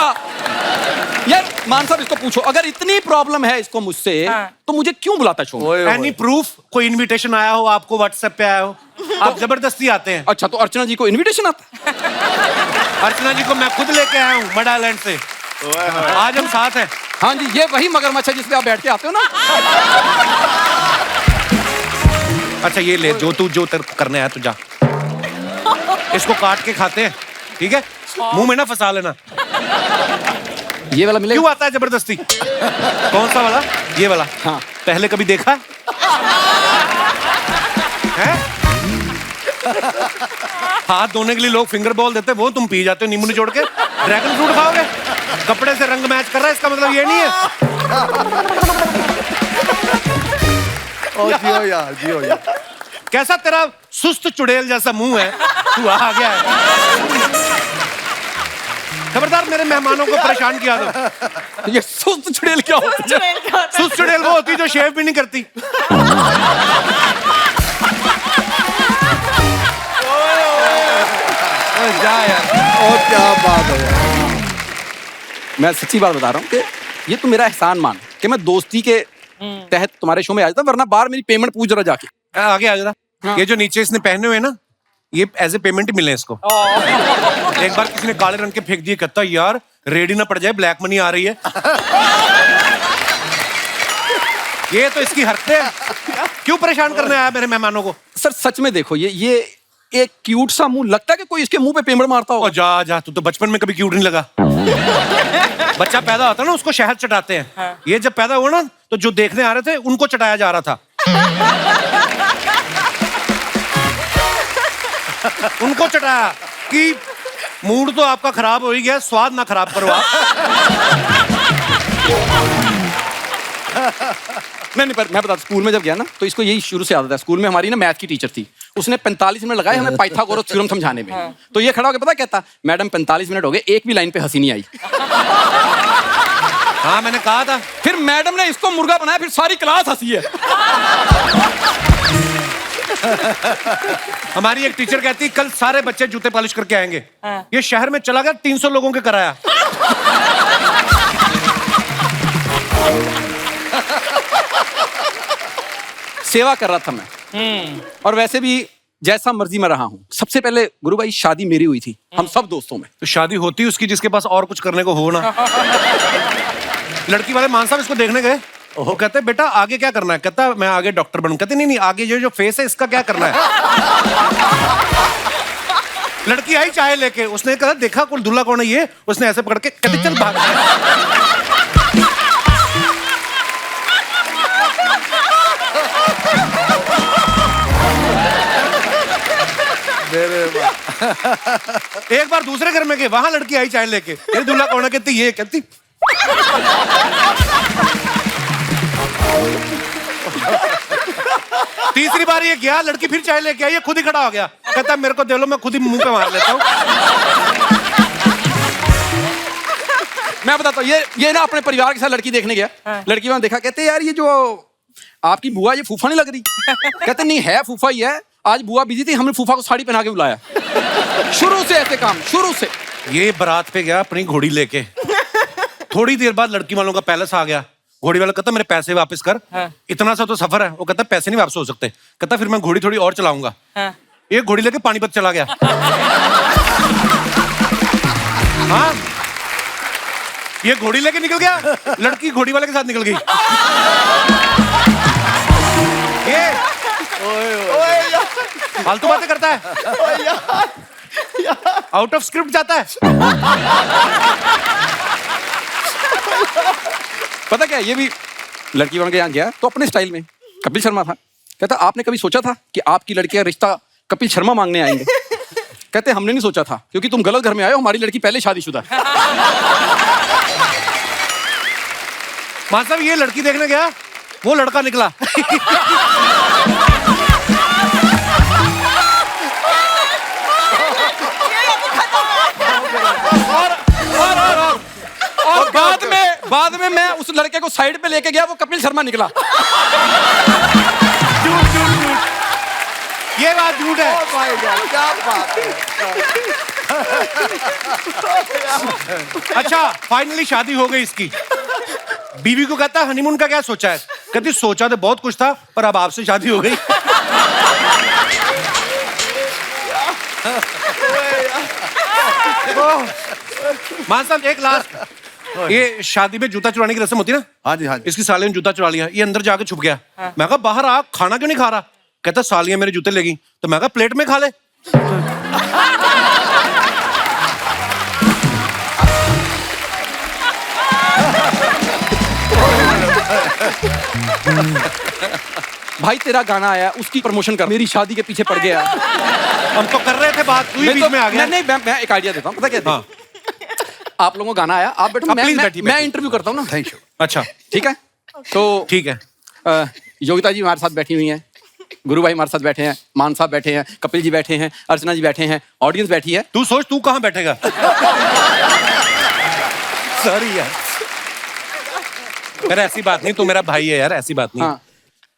[SPEAKER 1] यार मान साहब इसको पूछो, अगर इतनी प्रॉब्लम है इसको मुझसे तो मुझे क्यों बुलाता शो में?
[SPEAKER 2] Any proof? कोई इनविटेशन आया हो आपको, व्हाट्सएप पे आया हो? आप जबरदस्ती आते हैं।
[SPEAKER 1] अच्छा, तो अर्चना जी को इनविटेशन आता?
[SPEAKER 2] अर्चना जी को मैं खुद लेके आया हूँ मड आइलैंड से। आज हम साथ हैं।
[SPEAKER 1] हाँ जी, ये वही मगरमच्छ है जिस पे आप बैठ के आते हो ना।
[SPEAKER 2] अच्छा ये ले, जो करने आया तू जा। इसको काट के खाते हैं, ठीक है? मुंह में ना फंसा लेना।
[SPEAKER 1] ये वाला मिलेगा?
[SPEAKER 2] क्यों आता है जबरदस्ती? कौन सा वाला? ये वाला।
[SPEAKER 1] हाँ।
[SPEAKER 2] पहले कभी देखा है? हाथ धोने के लिए लोग फिंगर बॉल देते, वो तुम पी जाते हो नींबू निचोड़ के। ड्रैगन फ्रूट खाओगे? कपड़े से रंग मैच कर रहा है, इसका मतलब ये नहीं है।
[SPEAKER 6] ओ जियो यार, जियो यार।
[SPEAKER 2] कैसा तेरा सुस्त चुड़ैल जैसा मुंह है, तू आ गया है। खबरदार मेरे मेहमानों को परेशान किया तो।
[SPEAKER 1] ये सुस्त चुड़ैल क्या होती है?
[SPEAKER 2] सुस्त चुड़ैल वो होती है जो शेव भी नहीं करती।
[SPEAKER 1] जा यार,
[SPEAKER 6] और क्या बात है यार।
[SPEAKER 1] मैं सच्ची बात बता रहा हूँ कि ये तो मेरा एहसान मान कि मैं दोस्ती के तहत तुम्हारे शो में आ जाता, वरना बाहर मेरी पेमेंट पूछ जरा जाके।
[SPEAKER 2] आगे आ जरा। ये जो नीचे इसने पहने हुए ना, ये एज ए पेमेंट ही मिले इसको। एक बार किसी ने काले रंग के फेंक दिए, कहता यार रेडी ना पड़ जाए, ब्लैक मनी आ रही है। ये तो इसकी हरकतें हैं। क्यों परेशान करने आया मेरे मेहमानों को?
[SPEAKER 1] सर सच में देखो, ये एक क्यूट सा मुंह लगता है कि कोई इसके मुंह पे पेमेंट मारता हो।
[SPEAKER 2] जा जा, तू तो बचपन में कभी क्यूट नहीं लगा। बच्चा पैदा होता है ना, उसको शहद चटाते हैं। ये जब पैदा हुआ ना, तो जो देखने आ रहे थे उनको चटाया जा रहा था। उनको चटाया कि मूड तो आपका खराब हो ही गया, स्वाद ना खराब करो आप।
[SPEAKER 1] नहीं, पर मैं बता, स्कूल में जब गया ना तो इसको यही शुरू से आदत है। स्कूल में हमारी ना मैथ की टीचर थी, उसने 45 मिनट लगाए हमें पाइथागोरस थ्योरम समझाने में। तो ये खड़ा होकर पता कहता, मैडम 45 मिनट हो गए, एक भी लाइन पे हंसी नहीं आई।
[SPEAKER 2] हाँ मैंने कहा था।
[SPEAKER 1] फिर मैडम ने इसको मुर्गा बनाया, फिर सारी क्लास हंसी है।
[SPEAKER 2] हमारी एक टीचर कहती कल सारे बच्चे जूते पॉलिश करके आएंगे। ये शहर में चला गया, 300 लोगों के कराया।
[SPEAKER 1] सेवा कर रहा था मैं, और वैसे भी जैसा मर्जी में रहा हूँ। सबसे पहले गुरु भाई शादी मेरी हुई थी, हम सब दोस्तों में।
[SPEAKER 2] तो शादी होती उसकी जिसके पास और कुछ करने को हो ना। लड़की वाले मान साहब इसको देखने गए, वो कहते बेटा आगे क्या करना है? कहता मैं आगे डॉक्टर बनूं। कहते नहीं आगे ये जो फेस है इसका क्या करना है? लड़की आई चाय लेके, उसने कहा देखा कौन दूल्हा कौन है ये? उसने ऐसे पकड़ के कहते चल भाग। एक बार दूसरे घर में गए, वहां लड़की आई चाय लेके, ये दूल्हा कौन है? कहती ये। कहती तीसरी बार ये गया, लड़की फिर चाय लेके आई, ये खुद ही खड़ा हो गया। कहता मेरे को दे लो, मैं खुद ही मुंह पे मार लेता हूँ।
[SPEAKER 1] मैं बताता हूँ, ये ना अपने परिवार के साथ लड़की देखने गया। लड़की वहां देखा, कहते यार ये जो आपकी बुआ, ये फूफा नहीं लग रही? कहते नहीं है फूफा ही है, आज बुआ बिजी थी, हमने फूफा को साड़ी पहना के बुलाया। शुरू से ऐसे काम, शुरू से।
[SPEAKER 2] ये बारात पे गया अपनी घोड़ी लेके, थोड़ी देर बाद लड़की वालों का पैलेस आ गया। घोड़ी वाला कहता मेरे पैसे वापस कर। इतना सा तो सफर है। वो कहता पैसे नहीं वापस हो सकते। कहता फिर मैं घोड़ी थोड़ी और चलाऊंगा। एक घोड़ी लेके पानीपत चला गया। हाँ, ये घोड़ी लेके निकल गया, लड़की घोड़ी वाले के साथ निकल गई। ये फालतू बातें करता है, आउट ऑफ स्क्रिप्ट जाता है।
[SPEAKER 1] पता क्या, ये भी लड़की बन के यहाँ गया तो अपने स्टाइल में। कपिल शर्मा था, कहता आपने कभी सोचा था कि आपकी लड़की का रिश्ता कपिल शर्मा मांगने आएंगे? कहते हमने नहीं सोचा था, क्योंकि तुम गलत घर में आए हो, हमारी लड़की पहले शादीशुदा है।
[SPEAKER 2] मान साहब ये लड़की देखने गया, वो लड़का निकला।
[SPEAKER 1] और बाद में मैं उस लड़के को साइड पे लेके गया, वो कपिल शर्मा निकला।
[SPEAKER 2] ये बात झूठ है।
[SPEAKER 6] क्या बात है।
[SPEAKER 2] अच्छा, फाइनली शादी हो गई इसकी। बीवी को कहता है हनीमून का क्या सोचा है? कहती सोचा तो बहुत कुछ था, पर अब आपसे शादी हो गई। मान साहब एक लास्ट, ये शादी में जूता चुराने की रस्म होती है ना?
[SPEAKER 6] हाँ जी हाँ जी।
[SPEAKER 2] इसकी साली ने जूता चुरा लिया, ये अंदर जाके छुप गया। मैं कहा बाहर आ, खाना क्यों नहीं खा रहा? कहता सालियां मेरे जूते लेगी। तो मैं कहा प्लेट में खा ले।
[SPEAKER 1] भाई तेरा गाना आया, उसकी प्रमोशन कर, मेरी शादी के पीछे पड़ गया।
[SPEAKER 2] हम तो कर रहे थे बात, तू ही बीच में आ गया।
[SPEAKER 1] नहीं, मैं एक आइडिया देता हूँ, पता क्या?
[SPEAKER 2] हाँ।
[SPEAKER 1] आप लोगों का गाना आया, आप बैठो,
[SPEAKER 2] प्लीज बैठिए,
[SPEAKER 1] मैं इंटरव्यू करता हूँ ना।
[SPEAKER 6] Thank you.
[SPEAKER 2] अच्छा
[SPEAKER 1] ठीक है, तो
[SPEAKER 2] ठीक है।
[SPEAKER 1] योगिता जी हमारे साथ बैठी हुई हैं, गुरु भाई हमारे साथ बैठे हैं, मान साहब बैठे हैं, कपिल जी बैठे हैं, अर्चना जी बैठे हैं, ऑडियंस बैठी है।
[SPEAKER 2] तू सोच तू कहाँ बैठेगा? सॉरी यार। अरे ऐसी बात नहीं, तू मेरा भाई है यार, ऐसी बात नहीं।
[SPEAKER 1] हाँ।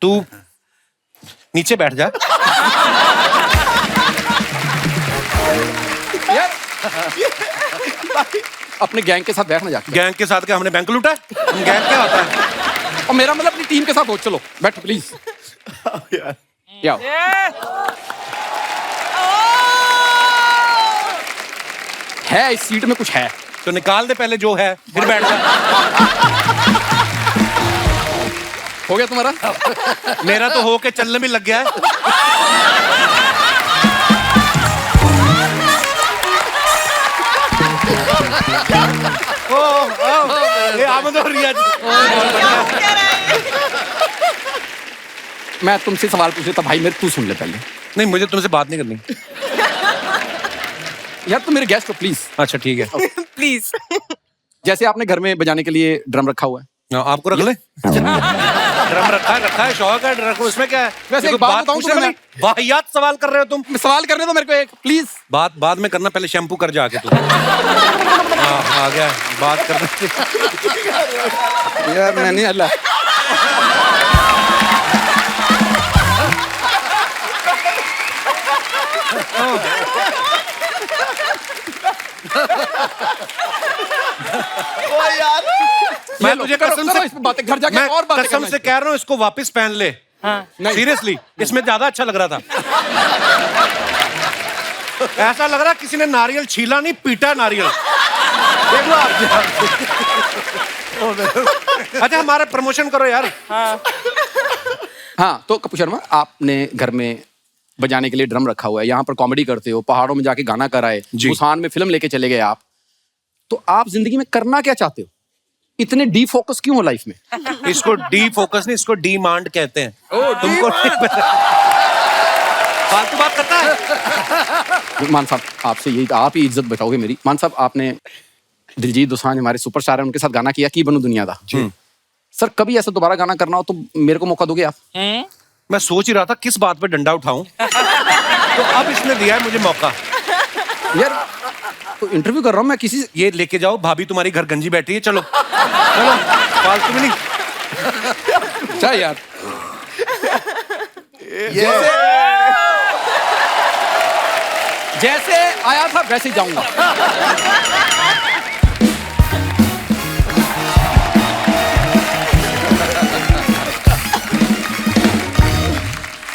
[SPEAKER 2] तू नीचे बैठ जा।
[SPEAKER 1] यार अपने गैंग के साथ बैठना जाके।
[SPEAKER 2] गैंग के साथ क्या हमने बैंक लूटा है? हम गैंग क्या होता है?
[SPEAKER 1] और मेरा मतलब अपनी टीम के साथ हो, चलो बैठो प्लीज। आओ। है इस सीट में कुछ है
[SPEAKER 2] तो निकाल दे पहले जो है, फिर बैठ जा।
[SPEAKER 1] हो गया तुम्हारा?
[SPEAKER 2] मेरा तो होके चलने में लग गया है। ये आमद और रिया जी।
[SPEAKER 1] मैं तुमसे सवाल पूछ लेता भाई, मेरे तू सुन ले पहले।
[SPEAKER 2] नहीं, मुझे तुमसे बात नहीं करनी।
[SPEAKER 1] यार तुम मेरे गेस्ट हो प्लीज।
[SPEAKER 2] अच्छा ठीक है।
[SPEAKER 8] प्लीज।
[SPEAKER 1] जैसे आपने घर में बजाने के लिए ड्रम रखा हुआ है,
[SPEAKER 2] आपको रख ले। ड्रम रखा है, शौक है ड्रम, उसमें क्या है?
[SPEAKER 1] वैसे एक बात बताऊं
[SPEAKER 2] पूछने
[SPEAKER 1] तुम्हें,
[SPEAKER 2] में वाहियात सवाल कर रहे हो तुम।
[SPEAKER 1] सवाल करने दो मेरे को एक प्लीज।
[SPEAKER 2] बात बाद में करना, पहले शैम्पू कर जाके तू। हाँ आ गया बात करने।
[SPEAKER 1] यार मैं नहीं अल्लाह।
[SPEAKER 2] मैं तुझे कसम से
[SPEAKER 1] बातें घर जाके और बातें
[SPEAKER 2] कसम से कह रहा हूँ, इसको वापस पहन ले। सीरियसली, इसमें ज्यादा अच्छा लग रहा था। ऐसा लग रहा किसी ने नारियल छीला नहीं, पीटा नारियल। देख लो आप। अच्छा हमारा प्रमोशन करो यार।
[SPEAKER 1] हाँ तो कपूर शर्मा, आपने घर में बजाने के लिए ड्रम रखा हुआ है, यहाँ पर कॉमेडी करते हो, पहाड़ों में जाके गाना कराए, बुसान में फिल्म लेके चले गए आप, तो आप जिंदगी में करना क्या चाहते हो? इतने डी फोकस क्यों हो लाइफ में?
[SPEAKER 2] इसको डी फोकस नहीं, इसको डिमांड कहते हैं। तुमको फालतू बात करता है।
[SPEAKER 1] मान साहब आपसे यही, आप ही इज्जत बचाओगे मेरी। मान साहब आपने दिलजीत दोसांझ हमारे सुपरस्टार हैं, उनके साथ गाना किया, की बनूं दुनिया दा। सर कभी ऐसा दोबारा गाना करना हो तो मेरे को मौका दोगे आप?
[SPEAKER 2] मैं सोच ही रहा था किस बात पे डंडा उठाऊं, तो अब इसने दिया है मुझे मौका।
[SPEAKER 1] यार तो इंटरव्यू कर रहा हूँ मैं किसी से।
[SPEAKER 2] ये लेके जाओ, भाभी तुम्हारी घर गंजी बैठी है, चलो चलो, फालतू में नहीं।
[SPEAKER 1] अच्छा यार जैसे आया था वैसे ही जाऊंगा।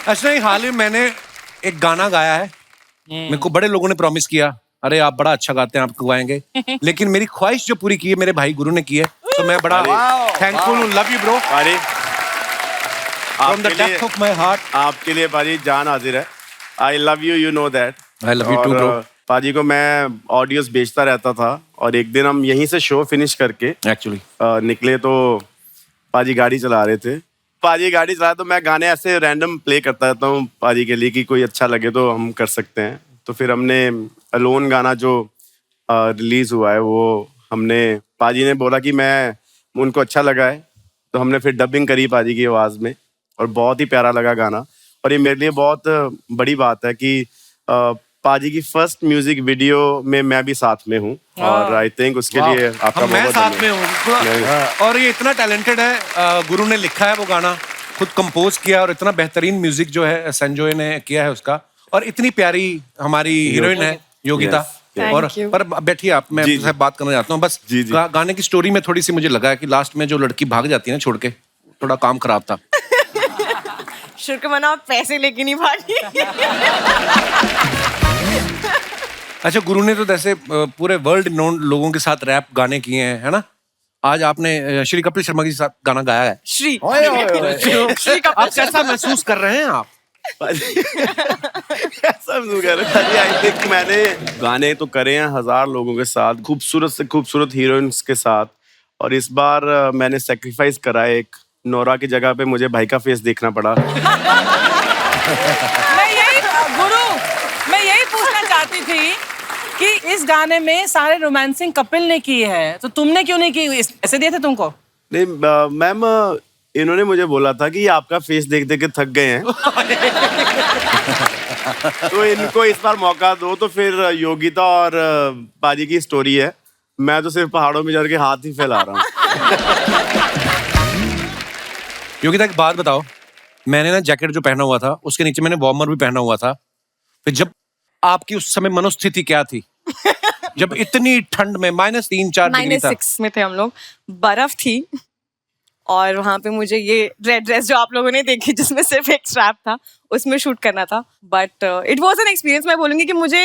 [SPEAKER 2] अच्छा नहीं, हाल ही में मैंने एक गाना गाया है, मेरे को बड़े लोगों ने प्रॉमिस किया, अरे आप बड़ा अच्छा गाते हैं, आपको गाएंगे। लेकिन मेरी ख्वाहिश जो पूरी की है मेरे भाई गुरु ने की है, तो मैं बड़ा थैंकफुल हूँ। लव यू ब्रो,
[SPEAKER 4] पाजी
[SPEAKER 2] from the depth of my heart.
[SPEAKER 4] आपके लिए पाजी जान हाजिर है। I love you, you know that.
[SPEAKER 2] I love you too bro.
[SPEAKER 4] पाजी को मैं ऑडियोज बेचता रहता था, और एक दिन हम यहीं से शो फिनिश करके
[SPEAKER 2] एक्चुअली
[SPEAKER 4] निकले तो पाजी गाड़ी चला रहे थे। पाजी गाड़ी चला तो मैं गाने ऐसे रैंडम प्ले करता रहता हूँ पाजी के लिए कि कोई अच्छा लगे तो हम कर सकते हैं। तो फिर हमने अलोन गाना जो रिलीज हुआ है वो हमने, पाजी ने बोला कि मैं, उनको अच्छा लगा है तो हमने फिर डबिंग करी पाजी की आवाज़ में और बहुत ही प्यारा लगा गाना। और ये मेरे लिए बहुत बड़ी बात है कि पाजी की फर्स्ट म्यूजिक वीडियो में मैं भी साथ में हूँ और आई थिंक उसके लिए आपका
[SPEAKER 2] मैं
[SPEAKER 4] बहुत
[SPEAKER 2] साथ में हूँ। और ये इतना टैलेंटेड है, गुरु ने लिखा है वो गाना, खुद कंपोज किया और इतना बेहतरीन म्यूजिक जो है संजय ने किया है उसका। और इतनी प्यारी हमारी हीरोइन है योगिता। और
[SPEAKER 8] Thank you.
[SPEAKER 2] पर बैठिए आप, मैं
[SPEAKER 4] जी,
[SPEAKER 2] आपसे बात करना चाहता हूँ बस।
[SPEAKER 4] जी, जी।
[SPEAKER 2] गाने की स्टोरी में थोड़ी सी मुझे लगा है कि लास्ट में जो लड़की भाग जाती है ना छोड़ के, थोड़ा काम खराब था।
[SPEAKER 8] शुक्र मना आप पैसे लेके नहीं भागी।
[SPEAKER 2] अच्छा, गुरु ने तो जैसे पूरे वर्ल्ड नोन लोगों के साथ रैप गाने किए हैं, है ना? आज आपने श्री कपिल शर्मा के साथ गाना गाया है।
[SPEAKER 8] श्री
[SPEAKER 2] आप कैसा महसूस कर रहे हैं आप?
[SPEAKER 4] ऐसा महसूस कर रहे हैं। आई थिंक मैंने गाने तो करे हैं 1000 लोगों के साथ, खूबसूरत से खूबसूरत हीरोइंस के साथ, और इस बार मैंने सेक्रीफाइस करा है। एक नोरा की जगह पे मुझे भाई का फेस देखना पड़ा।
[SPEAKER 3] मैं यही पूछना चाहती थी कि इस गाने में सारे रोमांसिंग कपिल ने की है, तो तुमने क्यों नहीं की? ऐसे दिए थे तुमको?
[SPEAKER 4] नहीं मैम, इन्होंने मुझे बोला था कि ये आपका फेस देख देख के थक गए हैं तो इनको इस बार मौका दो। तो फिर योगिता और पाजी की स्टोरी है, मैं तो सिर्फ पहाड़ों में चढ़ के हाथ ही फैला रहा हूँ।
[SPEAKER 2] योगिता एक बात बताओ, मैंने ना जैकेट जो पहना हुआ था उसके नीचे मैंने वार्मर भी पहना हुआ था, फिर जब आपकी उस समय मनोस्थिति क्या थी जब इतनी ठंड में -3-4 डिग्री था?
[SPEAKER 8] -6 में थे हम लोग, बर्फ थी और वहां पे मुझे ये रेड ड्रेस जो आप लोगों ने देखी जिसमें सिर्फ एक स्ट्रैप था, उसमें शूट करना था। But it was an experience. मैं बोलूंगी कि मुझे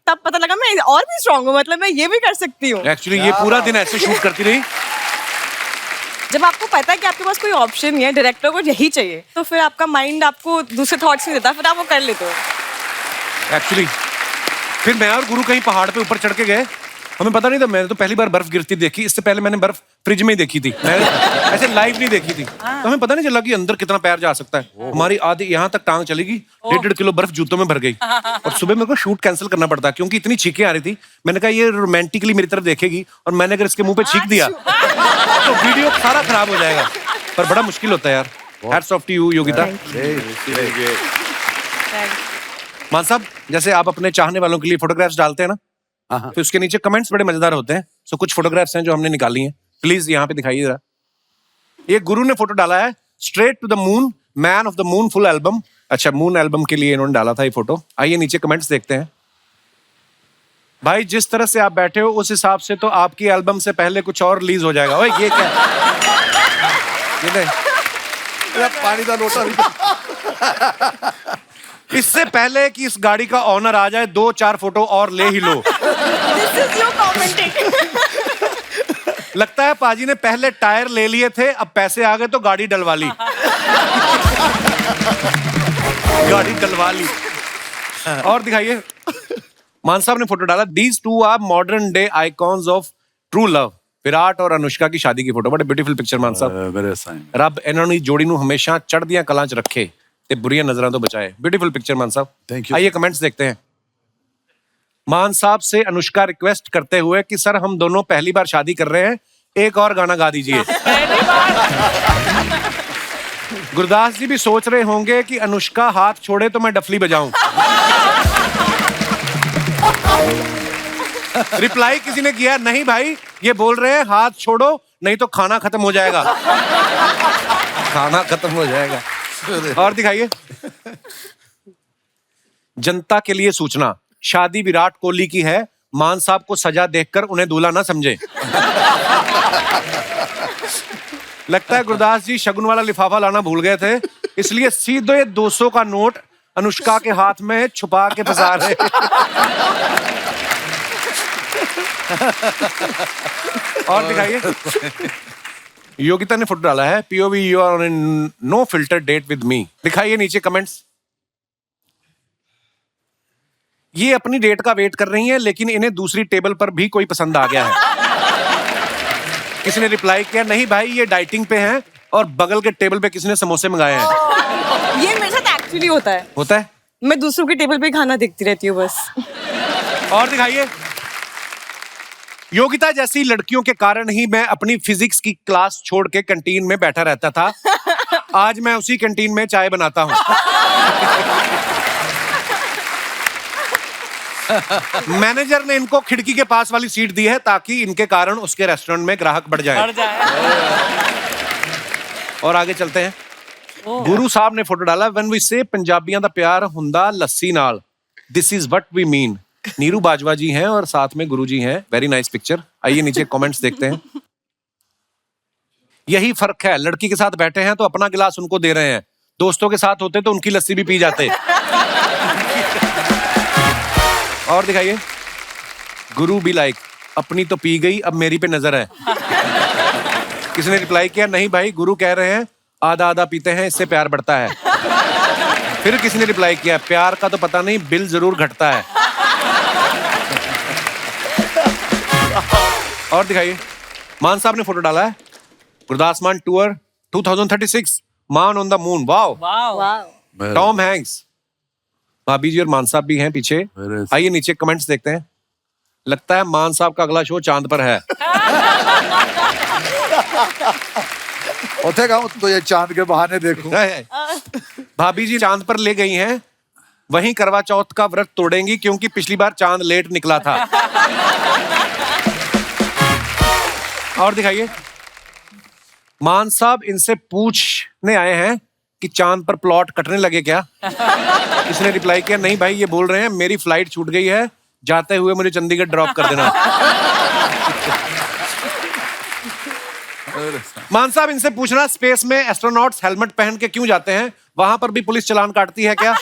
[SPEAKER 8] तब पता लगा मैं और भी स्ट्रांग हूँ, मतलब मैं ये भी कर सकती हूँ।
[SPEAKER 2] एक्चुअली ये पूरा दिन ऐसे शूट करती रही।
[SPEAKER 8] जब आपको पता है कि आपके पास कोई ऑप्शन नहीं है, डायरेक्टर को यही चाहिए, तो फिर आपका माइंड आपको दूसरे थॉट्स नहीं देता, फिर आप वो कर लेते हो।
[SPEAKER 2] एक्चुअली फिर मैं और गुरु कहीं पहाड़ पे ऊपर चढ़ के गए, हमें पता नहीं था। मैंने तो पहली बार बर्फ गिरती देखी, इससे पहले मैंने बर्फ फ्रिज में ही देखी थी, मैंने ऐसे लाइव नहीं देखी थी। तो हमें पता नहीं चला कि अंदर कितना पैर जा सकता है। हमारी आधी यहाँ तक टांग चलेगी, 1.5 किलो बर्फ जूतों में भर गई और सुबह मेरे को शूट कैंसिल करना पड़ता क्योंकि इतनी छींकें आ रही थी। मैंने कहा ये रोमांटिकली मेरी तरफ देखेगी और मैंने अगर इसके मुंह पे छींक दिया तो वीडियो सारा खराब हो जाएगा। पर बड़ा मुश्किल होता है यार। Hats off to you Yogita. Mann साहब, जैसे आप अपने चाहने वालों के लिए फोटोग्राफ्स डालते हैं ना, तो उसके नीचे कमेंट्स बड़े मजेदार होते हैं। सो कुछ फोटोग्राफ्स हैं जो हमने निकाली हैं, प्लीज यहाँ पे दिखाइए जरा। ये गुरु ने फोटो डाला है, straight to the moon, man of the moon full album. अच्छा, मून एल्बम के लिए इन्होंने डाला था ये फोटो। आइए नीचे कमेंट्स देखते हैं। भाई जिस तरह से आप बैठे हो उस हिसाब से तो आपकी एल्बम से पहले कुछ और रिलीज हो जाएगा। ओए ये क्या? ये नहीं,
[SPEAKER 6] पानी का लोटा।
[SPEAKER 2] इससे पहले कि इस गाड़ी का ऑनर आ जाए 2-4 फोटो और ले ही लो।
[SPEAKER 8] This is you commenting.
[SPEAKER 2] लगता है पाजी ने पहले टायर ले लिए थे, अब पैसे आ गए तो गाड़ी डलवा ली। गाड़ी डलवा ली। और दिखाइए, मान साहब ने फोटो डाला, these two are modern day icons of true love. Virat और अनुष्का की शादी की फोटो, बड़े ब्यूटीफुल पिक्चर मान साहब। रब इन्होंने जोड़ी नू हमेशा चढ़दियां कलां च रखे ते बुरियां नजरां तो बचाए। ब्यूटीफुल पिक्चर मान साहब।
[SPEAKER 6] Thank you.
[SPEAKER 2] आइए कमेंट्स देखते हैं। मान साहब से अनुष्का रिक्वेस्ट करते हुए कि सर हम दोनों पहली बार शादी कर रहे हैं, एक और गाना गा दीजिए। गुरदास जी भी सोच रहे होंगे कि अनुष्का हाथ छोड़े तो मैं डफली बजाऊं। रिप्लाई किसी ने किया, नहीं भाई ये बोल रहे हैं हाथ छोड़ो नहीं तो खाना खत्म हो जाएगा। खाना खत्म हो जाएगा। और दिखाइए, जनता के लिए सूचना, शादी विराट कोहली की है, मान साहब को सजा देखकर उन्हें दूल्हा ना समझे। लगता है गुरदास जी शगुन वाला लिफाफा लाना भूल गए थे, इसलिए सीधे 200 का नोट अनुष्का के हाथ में छुपा के फंसा रहे। और दिखाइए, योगिता ने फोटो डाला है, POV you are on no filter date with me. दिखाइए नीचे कमेंट्स। ये अपनी डेट का वेट कर रही हैं, लेकिन इन्हें दूसरी टेबल पर भी कोई पसंद आ गया है। किसी ने रिप्लाई किया, नहीं भाई ये डाइटिंग पे हैं, और बगल के टेबल पे किसी ने समोसे मंगाए हैं।
[SPEAKER 8] ये मेरे साथ एक्चुअली होता है।
[SPEAKER 2] होता है?
[SPEAKER 8] मैं दूसरों की टेबल पे खाना देखती रहती हूँ बस।
[SPEAKER 2] और दिखाइए, योगिता जैसी लड़कियों के कारण ही मैं अपनी फिजिक्स की क्लास छोड़ के कैंटीन में बैठा रहता था। आज मैं उसी कैंटीन में चाय बनाता हूँ। मैनेजर ने इनको खिड़की के पास वाली सीट दी है ताकि इनके कारण उसके रेस्टोरेंट में ग्राहक बढ़ जाए। और आगे चलते हैं। गुरु साहब ने फोटो डाला, व्हेन वी से पंजाबियों दा प्यार हुंदा लस्सी नाल, this is what we mean. Neeru Bajwa ji हैं और साथ में गुरु जी हैं। Very nice picture. आइए नीचे कमेंट्स देखते हैं। यही फर्क है, लड़की के साथ बैठे हैं तो अपना गिलास उनको दे रहे हैं, दोस्तों के साथ होते तो उनकी लस्सी भी पी जाते। और दिखाइए। गुरु भी लाइक, अपनी तो पी गई, अब मेरी पे नजर है। किसने रिप्लाई किया, नहीं भाई गुरु कह रहे हैं आधा आधा पीते हैं, इससे प्यार बढ़ता है। फिर किसी ने रिप्लाई किया, प्यार का तो पता नहीं, बिल जरूर घटता है। और दिखाइए। मान साहब ने फोटो डाला है, गुरदास मान टूर 2036, मान on the moon. Wow. Tom Hanks, भाभी जी और मान साहब भी हैं पीछे। आइए नीचे कमेंट्स देखते हैं। लगता है मान साहब का अगला शो चांद पर है।
[SPEAKER 6] उठेगा तो ये चांद के बहाने देखो।
[SPEAKER 2] भाभी जी चांद पर ले गई हैं, वहीं करवा चौथ का व्रत तोड़ेंगी क्योंकि पिछली बार चांद लेट निकला था। और दिखाइए। मान साहब इनसे पूछने आए हैं कि चांद पर प्लॉट कटने लगे क्या। इसने रिप्लाई किया, नहीं भाई ये बोल रहे हैं मेरी फ्लाइट छूट गई है, जाते हुए मुझे चंडीगढ़ ड्रॉप कर देना। मान साहब इनसे पूछना, स्पेस में एस्ट्रोनॉट्स हेलमेट पहन के क्यों जाते हैं, वहां पर भी पुलिस चालान काटती है क्या।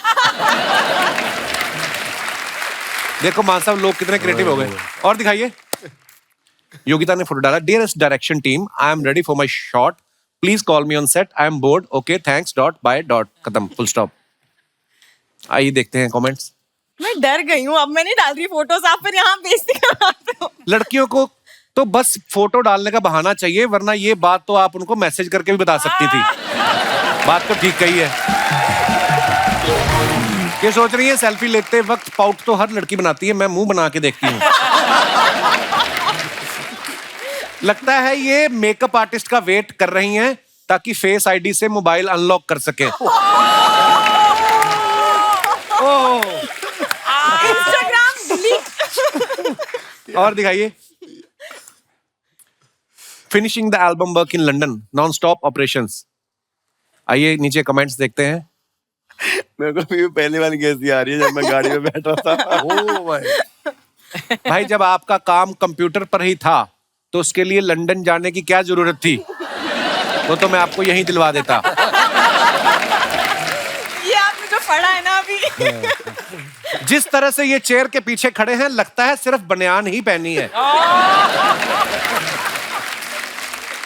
[SPEAKER 2] देखो मान साहब लोग कितने क्रिएटिव हो गए। और दिखाइए। योगिता ने फोटो डाला, dearest direction team, I am ready for my shot, please call me on set, I am board, okay thanks, dot by dot, खत्म, फुल स्टॉप। आइए देखते हैं कमेंट्स।
[SPEAKER 8] मैं डर गई हूँ, अब मैं नहीं डाल रही फोटोज, आप फिर यहाँ बेइज्जती करवाते हो।
[SPEAKER 2] लड़कियों को तो बस फोटो डालने का बहाना चाहिए, वरना ये बात तो आप उनको मैसेज करके भी बता सकती थी। बात तो ठीक कही है। ये सोच रही है सेल्फी लेते वक्त पाउट तो हर लड़की बनाती है, मैं मुंह बना के देखती हूँ। लगता है ये मेकअप आर्टिस्ट का वेट कर रही हैं ताकि फेस आईडी से मोबाइल अनलॉक कर सके।
[SPEAKER 8] Instagram delete.
[SPEAKER 2] और दिखाइए। Finishing the album work in London, non stop operations. आइए नीचे कमेंट्स देखते हैं।
[SPEAKER 4] मेरे को भी पहली वाली गैस आ रही है जब मैं गाड़ी में बैठा था।
[SPEAKER 6] ओ भाई।
[SPEAKER 2] भाई जब आपका काम कंप्यूटर पर ही था तो उसके लिए लंदन जाने की क्या जरूरत थी, तो मैं आपको यहीं दिलवा देता।
[SPEAKER 8] ये आपने जो पढ़ा है ना अभी।
[SPEAKER 2] जिस तरह से ये चेयर के पीछे खड़े हैं, लगता है सिर्फ बनियान ही पहनी है।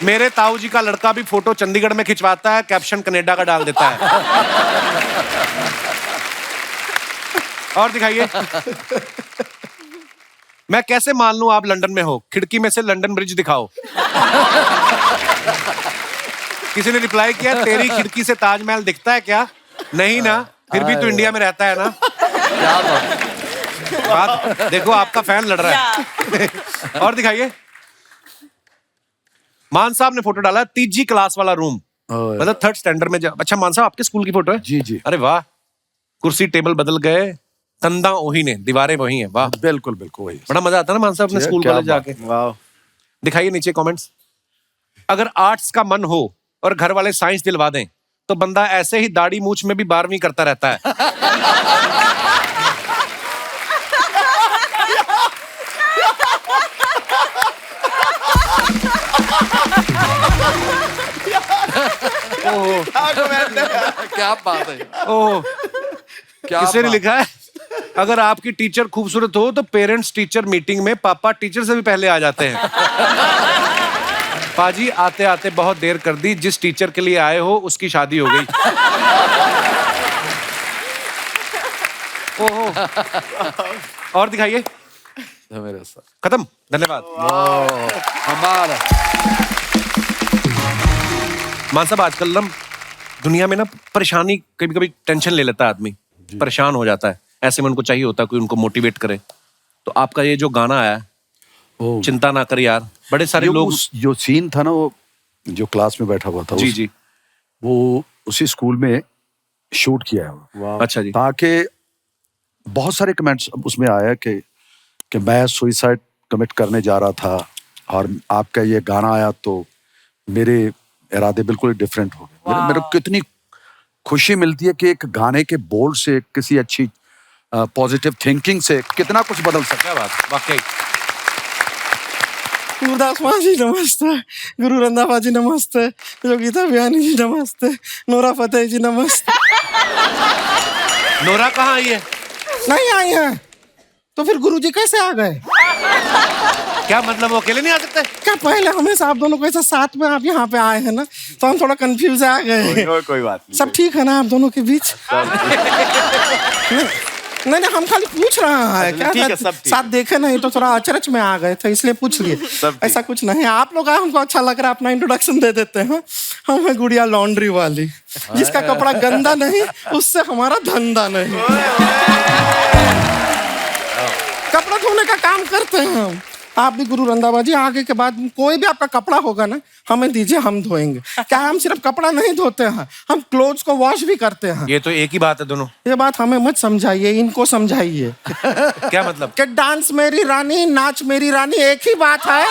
[SPEAKER 2] मेरे ताऊ जी का लड़का भी फोटो चंडीगढ़ में खिंचवाता है, कैप्शन कनाडा का डाल देता है। और दिखाइए। मैं कैसे मान लूं आप लंदन में हो, खिड़की में से लंदन ब्रिज दिखाओ। किसी ने रिप्लाई किया, तेरी खिड़की से ताजमहल दिखता है क्या। नहीं ना, फिर भी तो इंडिया में रहता है ना। बात देखो, आपका फैन लड़ रहा है। और दिखाइए। मान साहब ने फोटो डाला, तीसरी क्लास वाला रूम, मतलब थर्ड स्टैंडर्ड में। अच्छा मान साहब आपके स्कूल की फोटो है।
[SPEAKER 6] जी जी।
[SPEAKER 2] अरे वाह, कुर्सी टेबल बदल गए, तंदा वही ने, दीवारें वही हैं। वाह,
[SPEAKER 6] बिल्कुल बिल्कुल वही।
[SPEAKER 2] बड़ा मजा आता है ना मान साहब अपने स्कूल कॉलेज जाके।
[SPEAKER 4] वाह।
[SPEAKER 2] दिखाइए नीचे कमेंट्स। अगर आर्ट्स का मन हो और घर वाले साइंस दिलवा दें तो बंदा ऐसे ही दाढ़ी मूछ में भी 12वीं करता रहता है।
[SPEAKER 6] क्या बात है।
[SPEAKER 2] ओह,
[SPEAKER 6] क्या
[SPEAKER 2] किसी ने
[SPEAKER 6] बात।
[SPEAKER 2] लिखा है, अगर आपकी टीचर खूबसूरत हो तो पेरेंट्स टीचर मीटिंग में पापा टीचर से भी पहले आ जाते हैं। पाजी आते आते बहुत देर कर दी, जिस टीचर के लिए आए हो उसकी शादी हो गई। ओहो। और दिखाइए।
[SPEAKER 6] मेरे साथ
[SPEAKER 2] खत्म, धन्यवाद।
[SPEAKER 6] हमारा
[SPEAKER 2] मान साहब आजकल ना दुनिया में ना परेशानी, कभी कभी टेंशन ले लेता है आदमी, परेशान हो जाता है, ऐसे में उनको चाहिए होता है कोई उनको मोटिवेट करे। तो आपका ये जो गाना आया है,
[SPEAKER 6] ओ।
[SPEAKER 2] चिंता ना कर यार, बड़े सारे लोग।
[SPEAKER 6] जो सीन था ना, वो जो क्लास में बैठा हुआ था,
[SPEAKER 2] जी जी।
[SPEAKER 6] वो उसी स्कूल में शूट किया है वो।
[SPEAKER 2] अच्छा जी।
[SPEAKER 6] ताकि बहुत सारे कमेंट्स उसमें आया कि मैं सुइसाइड कमिट करने जा रहा था और आपका ये गाना आया तो मेरे इरादे बिल्कुल डिफरेंट हो गए। मेरे को कितनी खुशी मिलती है कि एक गाने के बोल से, किसी अच्छी पॉजिटिव थिंकिंग से कितना कुछ बदल सकता है।
[SPEAKER 2] क्या बात, वाकई।
[SPEAKER 5] गुरदास मान जी नमस्ते, गुरु रंधावा जी नमस्ते, योगिता बियानी जी नमस्ते, नोरा फतेह जी नमस्ते।
[SPEAKER 2] नोरा कहाँ आई है?
[SPEAKER 5] नहीं आई हैं तो फिर गुरु जी कैसे आ गए?
[SPEAKER 2] क्या मतलब, वो अकेले नहीं आ सकते?
[SPEAKER 5] क्या पहले हमेशा आप दोनों को ऐसा साथ में आप यहाँ पे आए हैं ना, तो हम थोड़ा कंफ्यूज आ गए।
[SPEAKER 4] कोई बात नहीं।
[SPEAKER 5] सब ठीक है ना आप दोनों के बीच? नहीं नहीं, हम खाली पूछ रहा है क्या,
[SPEAKER 4] ठीक है, सब ठीक
[SPEAKER 5] साथ देखे नहीं तो थोड़ा अचरज में आ गए थे इसलिए पूछ लिए। ऐसा कुछ नहीं, आप लोग आए हमको अच्छा लग रहा है, अपना इंट्रोडक्शन दे देते हैं। हम है गुड़िया लॉन्ड्री वाली, जिसका कपड़ा गंदा नहीं उससे हमारा धंधा नहीं। कपड़ा धोने का काम करते हैं हम। आप भी गुरु रंधावा जी, आगे के बाद कोई भी आपका कपड़ा होगा ना, हमें दीजिए, हम धोएंगे। क्या हम सिर्फ कपड़ा नहीं धोते हैं, हम क्लोथ्स को वॉश भी करते हैं।
[SPEAKER 2] ये तो एक ही बात है दोनों।
[SPEAKER 5] ये बात हमें मत समझाइए, इनको समझाइए।
[SPEAKER 2] क्या मतलब?
[SPEAKER 5] कि डांस मेरी रानी, नाच मेरी रानी, एक ही बात है।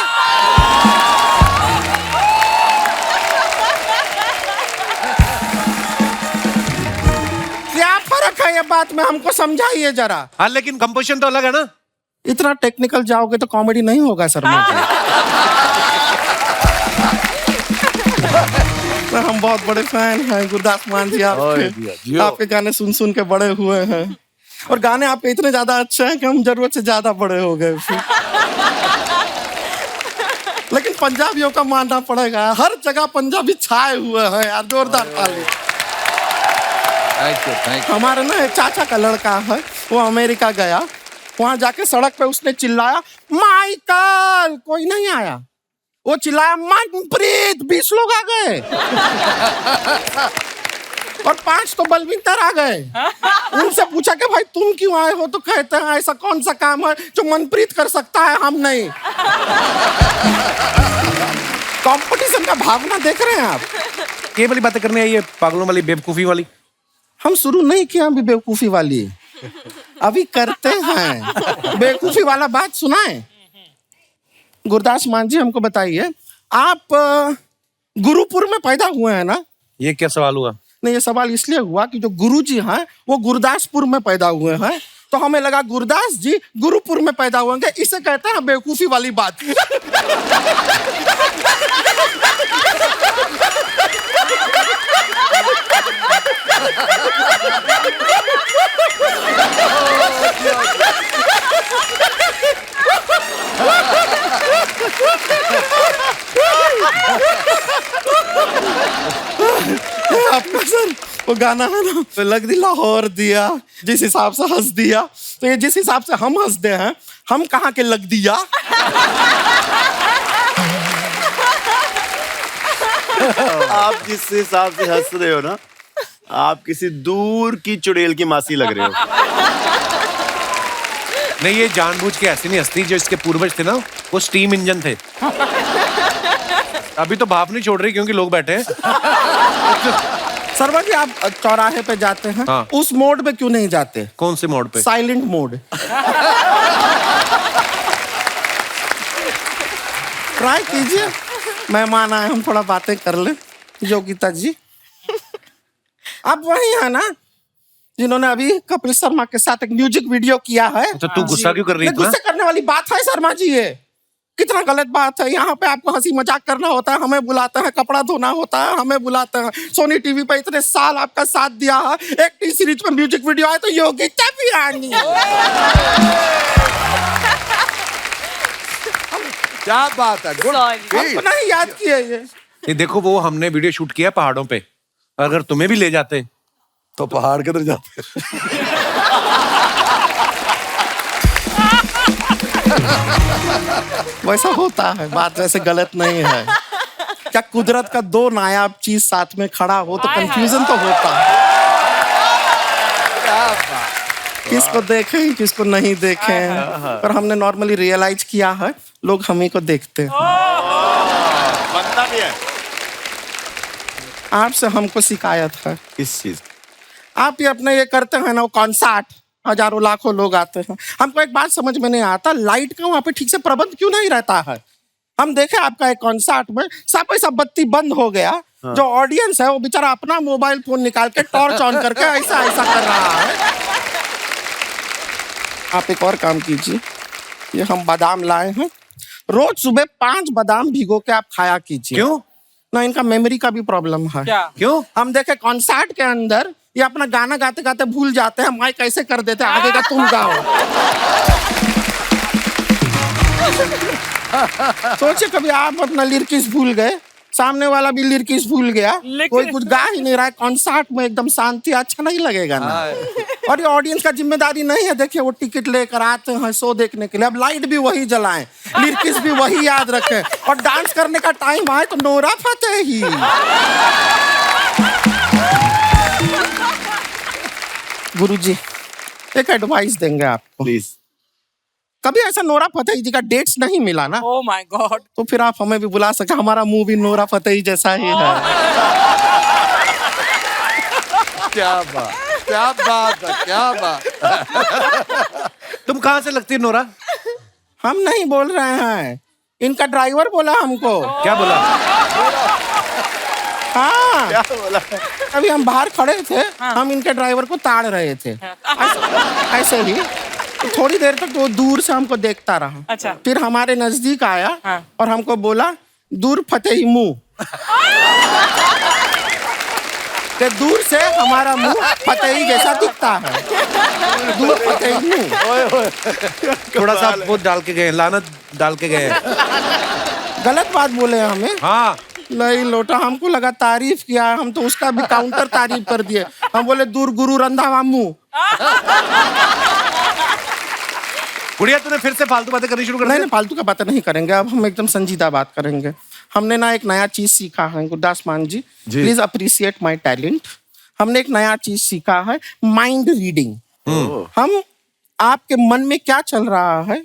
[SPEAKER 5] क्या फर्क है ये बात में, हमको समझाइए जरा।
[SPEAKER 2] हाँ, लेकिन कंपोजिशन तो अलग है ना।
[SPEAKER 5] इतना टेक्निकल जाओगे तो कॉमेडी नहीं होगा शर्मा जी। हम बहुत बड़े फैन हैं गुरदास मान जी आपके। आपके गाने सुन सुन के बड़े हुए हैं, और गाने आपके इतने ज्यादा अच्छे हैं कि हम जरूरत से ज्यादा बड़े हो गए। लेकिन पंजाबियों का मानना पड़ेगा, हर जगह पंजाबी छाए हुए हैं यार। जोरदार ताली। हमारे ना एक चाचा का लड़का है, वो अमेरिका गया, वहां जाके सड़क पे उसने चिल्लाया माइकल, कोई नहीं आया। वो चिल्लाया मनप्रीत, 20 लोग आ गए। और 5 तो बलविंदर आ गए। उनसे पूछा कि भाई तुम क्यों आए हो, तो कहते हैं ऐसा कौन सा काम है जो मनप्रीत कर सकता है, हम नहीं। कंपटीशन का भावना देख रहे हैं आप।
[SPEAKER 2] ये वाली बातें करने आई है, पागलों वाली, बेवकूफी वाली।
[SPEAKER 5] हम शुरू नहीं किया अभी बेवकूफी वाली, अभी करते हैं। बेवकूफी वाला बात सुनाए। गुरदास मान जी, हमको बताइए, आप गुरुपुर में पैदा हुए हैं ना?
[SPEAKER 2] ये क्या सवाल हुआ?
[SPEAKER 5] नहीं, ये सवाल इसलिए हुआ कि जो गुरु जी हैं वो गुरदासपुर में पैदा हुए हैं, तो हमें लगा गुरदास जी गुरुपुर में पैदा हुए, इसे कहते हैं बेवकूफी वाली बात। आपका सर वो गाना है ना, तो लग दी लाहौर दिया, जिस हिसाब से हंस दिया, तो ये जिस हिसाब से हम हंसते हैं, हम कहाँ के लग दिया।
[SPEAKER 4] आप जिस हिसाब से हंस रहे हो ना, आप किसी दूर की चुड़ैल की मासी लग रहे हो।
[SPEAKER 2] नहीं, ये जानबूझ के ऐसे नहीं हंसती। जो इसके पूर्वज थे ना, वो स्टीम इंजन थे। अभी तो भाप नहीं छोड़ रही क्योंकि लोग बैठे हैं।
[SPEAKER 5] शर्मा जी, आप चौराहे पे जाते हैं,
[SPEAKER 2] हाँ।
[SPEAKER 5] उस मोड पे क्यों नहीं जाते?
[SPEAKER 2] कौन से मोड पे?
[SPEAKER 5] Silent mode. ट्राई कीजिए, मेहमान आए, हम थोड़ा बातें कर ले। योगिता जी, आप वही है ना जिन्होंने अभी कपिल शर्मा के साथ एक म्यूजिक वीडियो किया है?
[SPEAKER 2] तो तू गुस्सा क्यों कर रही है?
[SPEAKER 5] गुस्सा करने वाली बात है शर्मा जी, ये कितना गलत बात है। यहाँ पे आपको हंसी मजाक करना होता है, हमें बुलाते हैं, कपड़ा धोना होता है, हमें बुलाते हैं। सोनी टीवी पे इतने साल आपका साथ दिया है, एक टी सीरीज में म्यूजिक वीडियो आया तो योगिता भी आनी।
[SPEAKER 7] क्या बात है, गुड।
[SPEAKER 5] आपको नहीं याद किया ये?
[SPEAKER 2] देखो, वो हमने वीडियो शूट किया पहाड़ों पे, अगर तुम्हें भी ले जाते
[SPEAKER 6] तो पहाड़ किधर जाते?
[SPEAKER 5] वैसा होता है, बात वैसे गलत नहीं है। क्या कुदरत का दो नायाब चीज साथ में खड़ा हो तो कंफ्यूजन तो होता है। किसको देखें किसको नहीं देखें, पर हमने नॉर्मली रियलाइज किया है लोग हम ही को देखते हैं।
[SPEAKER 4] बनता भी है।
[SPEAKER 5] आपसे हमको शिकायत है,
[SPEAKER 4] किस चीज?
[SPEAKER 5] आप ये अपने ये करते हैं ना, वो कॉन्सर्ट हजारों लाखों लोग आते हैं। हमको एक बात समझ में नहीं आता, लाइट का वहाँ पे ठीक से प्रबंध क्यों नहीं रहता है? हम देखे आपका एक कॉन्सर्ट में सब बत्ती बंद हो गया, जो ऑडियंस है वो बेचारा अपना मोबाइल फोन निकाल के टॉर्च ऑन करके ऐसा ऐसा कर रहा है। आप एक और काम कीजिए, ये हम बादाम लाए हैं, रोज सुबह 5 बादाम भिगो के आप खाया कीजिए।
[SPEAKER 2] क्यों?
[SPEAKER 5] ना इनका मेमोरी का भी प्रॉब्लम है।
[SPEAKER 3] क्या?
[SPEAKER 2] क्यों?
[SPEAKER 5] हम देखे कॉन्सर्ट के अंदर ये अपना गाना गाते गाते भूल जाते हैं, माइक कैसे कर देते हैं, आगे का तुम गाओ। सोचिए कभी आप अपना लिरिक्स भूल गए, सामने वाला भी लिरिक्स भूल गया, कोई कुछ गा ही नहीं रहा है, कॉन्सर्ट में एकदम शांति, अच्छा नहीं लगेगा ना। और ये ऑडियंस का जिम्मेदारी नहीं है, देखिए वो टिकट लेकर आते हैं शो देखने के लिए, अब लाइट भी वही जलाएं, लिरिक्स भी वही याद रखें, और डांस करने का टाइम आए तो नोरा फतेही। गुरुजी एक एडवाइस देंगे आपको,
[SPEAKER 4] प्लीज।
[SPEAKER 5] कभी ऐसा नोरा फतेही जी का डेट्स नहीं मिला ना,
[SPEAKER 3] ओह माय गॉड,
[SPEAKER 5] तो फिर आप हमें भी बुला सकते, हमारा मुंह भी नोरा फतेही जैसा ही है।
[SPEAKER 6] क्या बात, क्या बात है, क्या बात।
[SPEAKER 2] तुम कहाँ से लगती है नोरा?
[SPEAKER 5] हम नहीं बोल रहे हैं, इनका ड्राइवर बोला हमको।
[SPEAKER 2] क्या बोला?
[SPEAKER 5] हाँ,
[SPEAKER 4] क्या बोला?
[SPEAKER 5] अभी हम बाहर खड़े थे, हम इनके ड्राइवर को ताड़ रहे थे, ऐसे ही। तो थोड़ी देर तक वो दूर से हमको देखता रहा,
[SPEAKER 3] अच्छा।
[SPEAKER 5] फिर हमारे नजदीक आया
[SPEAKER 3] हाँ।
[SPEAKER 5] और हमको बोला दूर फतेही मुंह। कि दूर से हमारा मुंह फतेही जैसा दिखता है, दूर फतेही मुंह।
[SPEAKER 2] थोड़ा सा वो डाल के गए, लानत डाल के गए।
[SPEAKER 5] गलत बात बोले हमें।
[SPEAKER 2] हाँ,
[SPEAKER 5] नहीं लोटा, हमको लगा तारीफ किया, हम तो उसका भी काउंटर तारीफ कर दिए, हम बोले दूर गुरु रंधावा मुंह।
[SPEAKER 2] गुड़िया तूने फिर से फालतू बातें करनी शुरू कर
[SPEAKER 5] नहीं
[SPEAKER 2] दी।
[SPEAKER 5] नहीं, फालतू का बातें नहीं करेंगे, अब हम एकदम संजीदा बात करेंगे। हमने ना एक नया चीज सीखा है, गुरदास मान जी प्लीज अप्रिशिएट माय टैलेंट। हमने एक नया चीज सीखा है, माइंड रीडिंग। हम आपके मन में क्या चल रहा है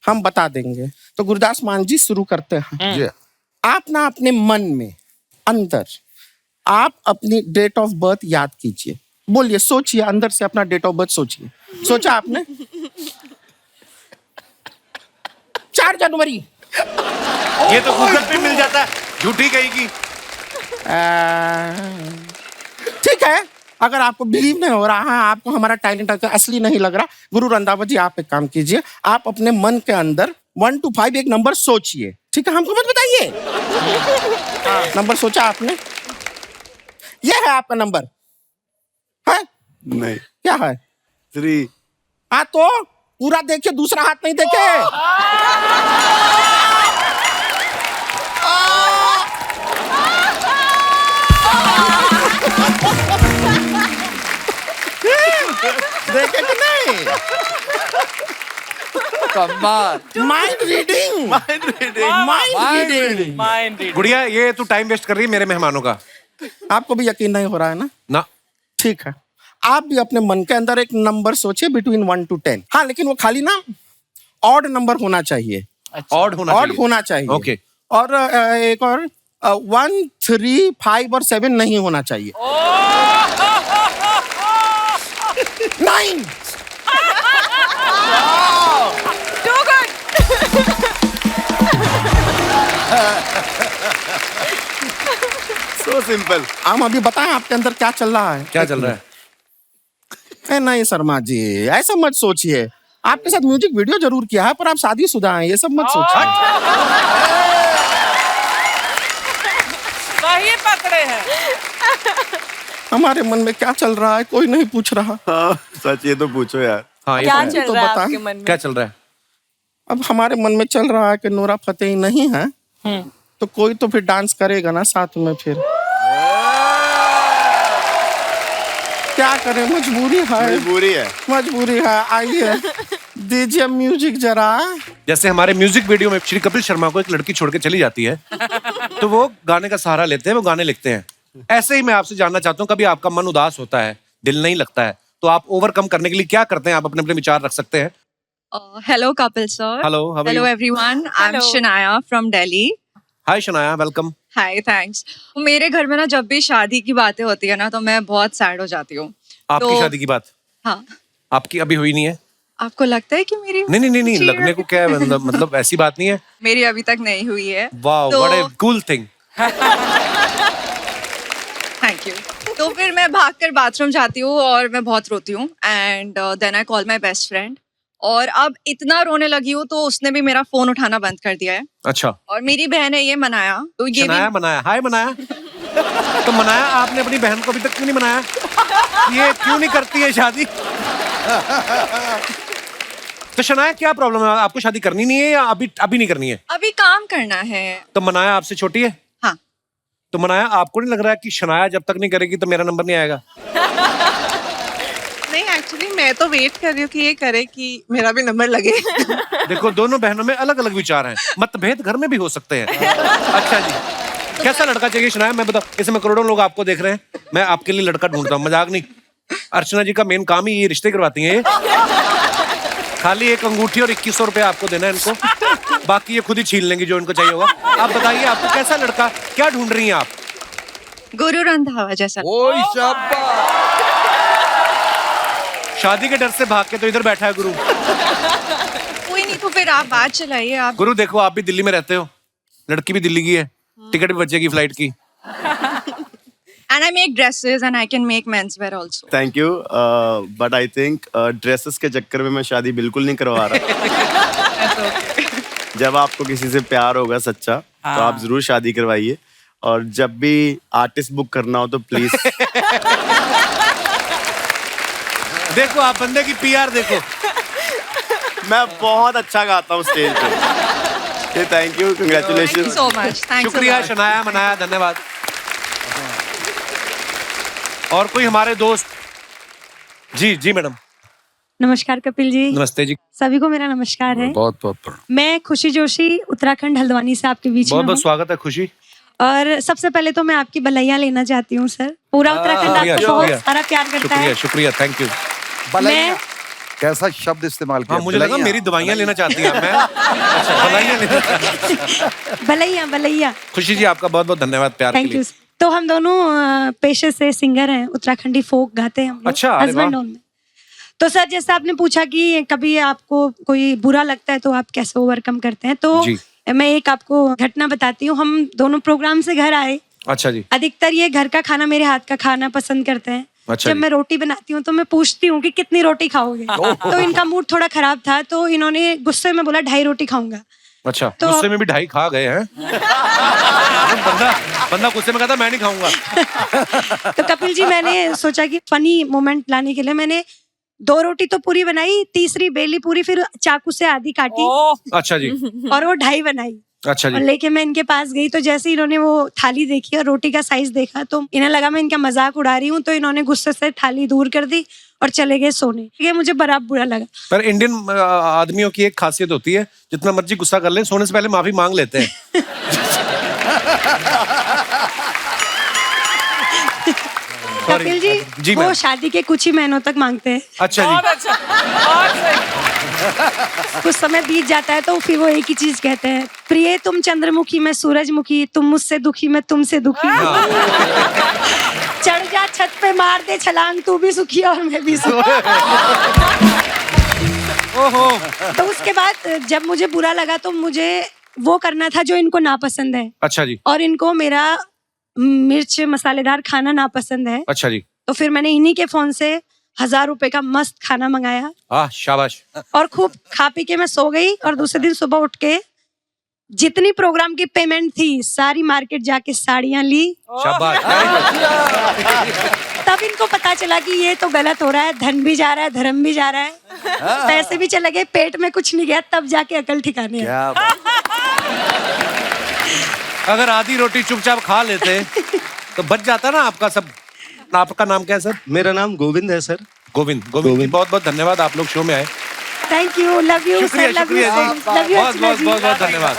[SPEAKER 5] हम बता देंगे। तो गुरदास मान जी शुरू करते हैं।
[SPEAKER 6] जी
[SPEAKER 5] आप ना अपने मन में अंदर आप अपनी डेट ऑफ बर्थ याद कीजिए, बोलिए, सोचिए, अंदर से अपना डेट ऑफ बर्थ सोचिए। सोचा आपने? 4 जनवरी।
[SPEAKER 2] ये तो गूगल पे मिल जाता है, झूठी कहेगी।
[SPEAKER 5] ठीक है, अगर आपको बिलीव नहीं हो रहा है, आपको हमारा टैलेंट असली नहीं लग रहा, गुरु रंधावा जी आप एक काम कीजिए, आप अपने मन के अंदर 1 to 5 एक नंबर सोचिए, ठीक है? हमको मत बताइए। नंबर सोचा आपने? ये है आपका नंबर है?
[SPEAKER 4] नहीं।
[SPEAKER 5] क्या है?
[SPEAKER 4] 3।
[SPEAKER 5] हाँ तो पूरा देखिए, दूसरा हाथ नहीं देखे। देखे कि नहीं?
[SPEAKER 6] कमाल।
[SPEAKER 5] Mind reading, mind reading.
[SPEAKER 3] Mind reading.
[SPEAKER 2] गुड़िया ये तू टाइम वेस्ट कर रही है मेरे मेहमानों का।
[SPEAKER 5] आपको भी यकीन नहीं हो रहा है ना?
[SPEAKER 2] ना,
[SPEAKER 5] ठीक है, आप भी अपने मन के अंदर एक नंबर सोचिए बिटवीन 1 to 10। हाँ, लेकिन वो खाली ना ऑड नंबर होना चाहिए,
[SPEAKER 2] ऑड होना
[SPEAKER 5] ऑड
[SPEAKER 2] चाहिए।
[SPEAKER 5] होना चाहिए।
[SPEAKER 2] ओके।
[SPEAKER 5] और एक और 1, 3, 5 और 7 नहीं होना चाहिए। 9।
[SPEAKER 8] Too good.
[SPEAKER 4] So simple.
[SPEAKER 5] हम अभी बताएं आपके अंदर क्या चल रहा है?
[SPEAKER 2] क्या चल रहा है?
[SPEAKER 5] नहीं शर्मा जी, ऐसा मत सोचिए। आपके साथ म्यूजिक वीडियो जरूर किया है, पर आप शादीशुदा हैं, ये सब मत सोचिए।
[SPEAKER 3] सही पकड़े हैं।
[SPEAKER 5] हमारे मन में क्या चल रहा है कोई नहीं पूछ रहा।
[SPEAKER 4] हाँ, सच ये तो पूछो यार।
[SPEAKER 2] हाँ, ये
[SPEAKER 8] क्या
[SPEAKER 2] तो है।
[SPEAKER 8] चल
[SPEAKER 5] तो
[SPEAKER 8] रहा है
[SPEAKER 5] बताएं।
[SPEAKER 8] आपके मन में?
[SPEAKER 2] क्या चल रहा है?
[SPEAKER 5] अब हमारे मन में चल रहा है कि नोरा फतेही नहीं है, तो कोई तो फिर डांस करेगा ना साथ में। फिर क्या करें, मजबूरी है,
[SPEAKER 4] मजबूरी है।
[SPEAKER 5] मजबूरी है। आइए दीजिए म्यूजिक जरा।
[SPEAKER 2] जैसे हमारे म्यूजिक वीडियो में श्री कपिल शर्मा को एक लड़की छोड़ के चली जाती है, तो वो गाने का सहारा लेते हैं, वो गाने लिखते हैं। ऐसे ही मैं आपसे जानना चाहता हूँ, कभी आपका मन उदास होता है, दिल नहीं लगता है, तो आप ओवरकम करने के लिए क्या करते हैं? आप अपने अपने विचार रख सकते हैं.
[SPEAKER 8] Hello, Kapil sir.
[SPEAKER 2] Hello, how are
[SPEAKER 8] Hello,
[SPEAKER 2] you?
[SPEAKER 8] everyone. I'm
[SPEAKER 3] Hello.
[SPEAKER 8] Shania from Delhi.
[SPEAKER 2] Hi Shanaya, welcome.
[SPEAKER 8] Hi, thanks. मेरे घर में ना जब भी शादी की बातें होती है ना तो मैं बहुत सैड हो जाती हूँ.
[SPEAKER 2] आपकी
[SPEAKER 8] तो-
[SPEAKER 2] शादी की बात
[SPEAKER 8] हाँ.
[SPEAKER 2] आपकी अभी हुई नहीं है?
[SPEAKER 8] आपको लगता है कि मेरी
[SPEAKER 2] नहीं,
[SPEAKER 8] जी,
[SPEAKER 2] लगने को क्या है, मतलब ऐसी बात नहीं है.
[SPEAKER 8] मेरी अभी तक नहीं हुई है.
[SPEAKER 2] वाह,
[SPEAKER 8] तो-
[SPEAKER 2] what A cool thing.
[SPEAKER 8] Thank you. तो फिर मैं भागकर बाथरूम जाती हूँ और मैं बहुत रोती हूँ and then I call my best friend और अब इतना रोने लगी हूँ तो उसने भी मेरा फोन उठाना बंद कर दिया है.
[SPEAKER 2] अच्छा,
[SPEAKER 8] और मेरी बहन है ये मनाया तो ये
[SPEAKER 2] शनाया मनाया. हाय मनाया. तो मनाया, आपने अपनी बहन को अभी तक क्यों नहीं मनाया? ये क्यों नहीं करती है शादी? तो शनाया, क्या प्रॉब्लम है? आपको शादी करनी नहीं है या अभी नहीं करनी है?
[SPEAKER 8] अभी काम करना है.
[SPEAKER 2] तो मनाया आपसे छोटी है?
[SPEAKER 8] हाँ.
[SPEAKER 2] तो मनाया, आपको नहीं लग रहा है कि शनाया जब तक नहीं करेगी तो मेरा नंबर नहीं आएगा?
[SPEAKER 9] नहीं, एक्चुअली मैं तो वेट कर रही हूँ कि ये करे कि मेरा भी नंबर लगे.
[SPEAKER 2] देखो, दोनों बहनों में अलग अलग विचार हैं. मतभेद घर में भी हो सकते हैं. अच्छा जी, कैसा लड़का चाहिए शनाया? मैं बताऊं, इस समय करोड़ों लोग आपको देख रहे हैं, मैं आपके लिए लड़का ढूंढता हूँ. मजाक नहीं. अर्चना जी का मेन काम ही ये रिश्ते करवाती हैं. ये खाली एक अंगूठी और 2100 रुपए आपको देना है इनको, बाकी ये खुद ही छीन लेंगी जो इनको चाहिए होगा. आप बताइए, आपको कैसा लड़का, क्या ढूंढ रही हैं आप?
[SPEAKER 8] गुरु रंधावा जैसा.
[SPEAKER 6] ओए शाबाश.
[SPEAKER 2] शादी के डर से भाग के तो इधर बैठा है गुरु.
[SPEAKER 8] कोई नहीं, तो फिर आप बात चलाइए. आप
[SPEAKER 2] गुरु देखो, आप भी दिल्ली में रहते हो, लड़की भी दिल्ली की है, टिकट भी बचेगी फ्लाइट की.
[SPEAKER 8] and I make dresses and I can make menswear also.
[SPEAKER 4] Thank you, but I think dresses के चक्कर में मैं शादी बिल्कुल नहीं करवा रहा. जब आपको किसी से प्यार होगा सच्चा तो आप जरूर शादी करवाइए, और जब भी आर्टिस्ट बुक करना हो तो प्लीज.
[SPEAKER 2] देखो, आप बंदे की पीआर देखो.
[SPEAKER 4] मैं बहुत अच्छा गाता हूँ स्टेज पे. Thank you,
[SPEAKER 8] Thank you
[SPEAKER 4] congratulation.
[SPEAKER 8] so much. Thanks a
[SPEAKER 2] शुक्रिया
[SPEAKER 8] lot.
[SPEAKER 2] शनाया मनाया, धन्यवाद. और कोई हमारे दोस्त? जी मैडम.
[SPEAKER 10] नमस्कार कपिल जी.
[SPEAKER 2] नमस्ते जी.
[SPEAKER 10] सभी को मेरा नमस्कार है.
[SPEAKER 6] बहुत बहुत प्रणाम.
[SPEAKER 10] मैं खुशी जोशी उत्तराखंड हल्द्वानी से आपके बीच में
[SPEAKER 2] बहुत बहुत
[SPEAKER 10] हूँ.
[SPEAKER 2] स्वागत है खुशी.
[SPEAKER 10] और सबसे पहले तो मैं आपकी बधाइयाँ लेना चाहती हूँ सर. पूरा उत्तराखंड
[SPEAKER 2] शुक्रिया,
[SPEAKER 10] आपको बहुत
[SPEAKER 2] शुक्रिया.
[SPEAKER 10] सारा प्यार करता है.
[SPEAKER 2] शुक्रिया, थैंक यू.
[SPEAKER 6] बलैया. कैसा शब्द इस्तेमाल किया?
[SPEAKER 2] हाँ, मुझे लगा मेरी दवाइयाँ लेना चाहती हैं. मैं अच्छा, दवाइयाँ लेना.
[SPEAKER 10] बलैया.
[SPEAKER 2] खुशी जी, आपका बहुत बहुत धन्यवाद प्यार के
[SPEAKER 10] थैंक
[SPEAKER 2] लिए.
[SPEAKER 10] यू. तो हम दोनों पेशे से सिंगर हैं, उत्तराखंडी फोक गाते हैं हम लोग.
[SPEAKER 2] अच्छा, अरे
[SPEAKER 10] हस्बैंड
[SPEAKER 2] वाह.
[SPEAKER 10] में. तो सर, जैसे आपने पूछा कि कभी आपको कोई बुरा लगता है तो आप कैसे ओवरकम करते हैं, तो
[SPEAKER 2] जी.
[SPEAKER 10] मैं एक आपको घटना बताती हूँ. हम दोनों प्रोग्राम से घर आए.
[SPEAKER 2] अच्छा जी.
[SPEAKER 10] अधिकतर ये घर का खाना, मेरे हाथ का खाना पसंद करते हैं.
[SPEAKER 2] अच्छा
[SPEAKER 10] जब
[SPEAKER 2] जी.
[SPEAKER 10] मैं रोटी बनाती हूँ तो मैं पूछती हूँ कि कितनी रोटी खाओगे. तो इनका मूड थोड़ा खराब था, तो इन्होंने गुस्से में बोला 2.5 रोटी खाऊंगा.
[SPEAKER 2] अच्छा,
[SPEAKER 10] तो-
[SPEAKER 2] गुस्से में भी 2.5 खा गए हैं. बंदा गुस्से में कहता मैं नहीं खाऊंगा.
[SPEAKER 10] तो कपिल जी, मैंने सोचा कि फनी मोमेंट लाने के लिए मैंने 2 रोटी तो पूरी बनाई, तीसरी बेली पूरी, फिर चाकू से आधी काटी
[SPEAKER 2] अच्छा जी.
[SPEAKER 10] और वो 2.5 बनाई.
[SPEAKER 2] अच्छा
[SPEAKER 10] और
[SPEAKER 2] जी.
[SPEAKER 10] लेके मैं इनके पास गई, तो जैसे इन्होंने वो थाली देखी और रोटी का साइज देखा तो इन्हें लगा मैं इनका मजाक उड़ा रही हूँ, तो इन्होंने गुस्से से थाली दूर कर दी और चले गए सोने. ये मुझे बड़ा बुरा लगा.
[SPEAKER 2] पर इंडियन आदमियों की एक खासियत होती है, जितना मर्जी गुस्सा कर ले, सोने से पहले माफी मांग लेते हैं.
[SPEAKER 10] कपिल जी,
[SPEAKER 2] जी
[SPEAKER 10] वो
[SPEAKER 2] मैम.
[SPEAKER 10] शादी के कुछ ही महीनों तक मांगते हैं.
[SPEAKER 2] अच्छा
[SPEAKER 3] बहुत
[SPEAKER 2] जी.
[SPEAKER 3] अच्छा, बहुत सही.
[SPEAKER 10] कुछ समय बीत जाता है तो फिर वो एक ही चीज कहते हैं, प्रिय तुम चंद्रमुखी, मैं सूरजमुखी, तुम मुझसे दुखी, मैं तुमसे दुखी. चढ़ जा छत पे, मार दे छलांग, तू भी सुखी और मैं भी सुखी.
[SPEAKER 2] ओहो.
[SPEAKER 10] तो उसके बाद जब मुझे बुरा लगा तो मुझे वो करना था जो इनको नापसंद है,
[SPEAKER 2] अच्छा जी.
[SPEAKER 10] और इनको मेरा मिर्च मसालेदार खाना नापसंद है.
[SPEAKER 2] अच्छा जी.
[SPEAKER 10] तो फिर मैंने इन्हीं के फोन से 1000 रुपए का मस्त खाना मंगाया
[SPEAKER 2] शाबाश.
[SPEAKER 10] और खूब खा पी के मैं सो गई. और दूसरे दिन सुबह उठ के जितनी प्रोग्राम की पेमेंट थी सारी मार्केट जाके साड़ियां ली.
[SPEAKER 2] शाबाश.
[SPEAKER 10] तब इनको पता चला कि ये तो गलत हो रहा है, धन भी जा रहा है, धर्म भी जा रहा है, पैसे भी चले गए, पेट में कुछ नहीं गया. तब जाके अकल ठिकाने आई.
[SPEAKER 6] क्या बात.
[SPEAKER 2] अगर आधी रोटी चुपचाप खा लेते तो बच जाता ना आपका सब. आपका नाम क्या है सर?
[SPEAKER 11] मेरा नाम गोविंद है सर.
[SPEAKER 2] गोविंद जी, बहुत बहुत धन्यवाद, आप लोग शो में आए.
[SPEAKER 10] Thank you. लव यू
[SPEAKER 2] शुक्रिया,
[SPEAKER 10] सर. Love you.
[SPEAKER 2] शुक्रिया जी.
[SPEAKER 10] Love you.
[SPEAKER 2] बहुत बहुत बहुत बहुत धन्यवाद.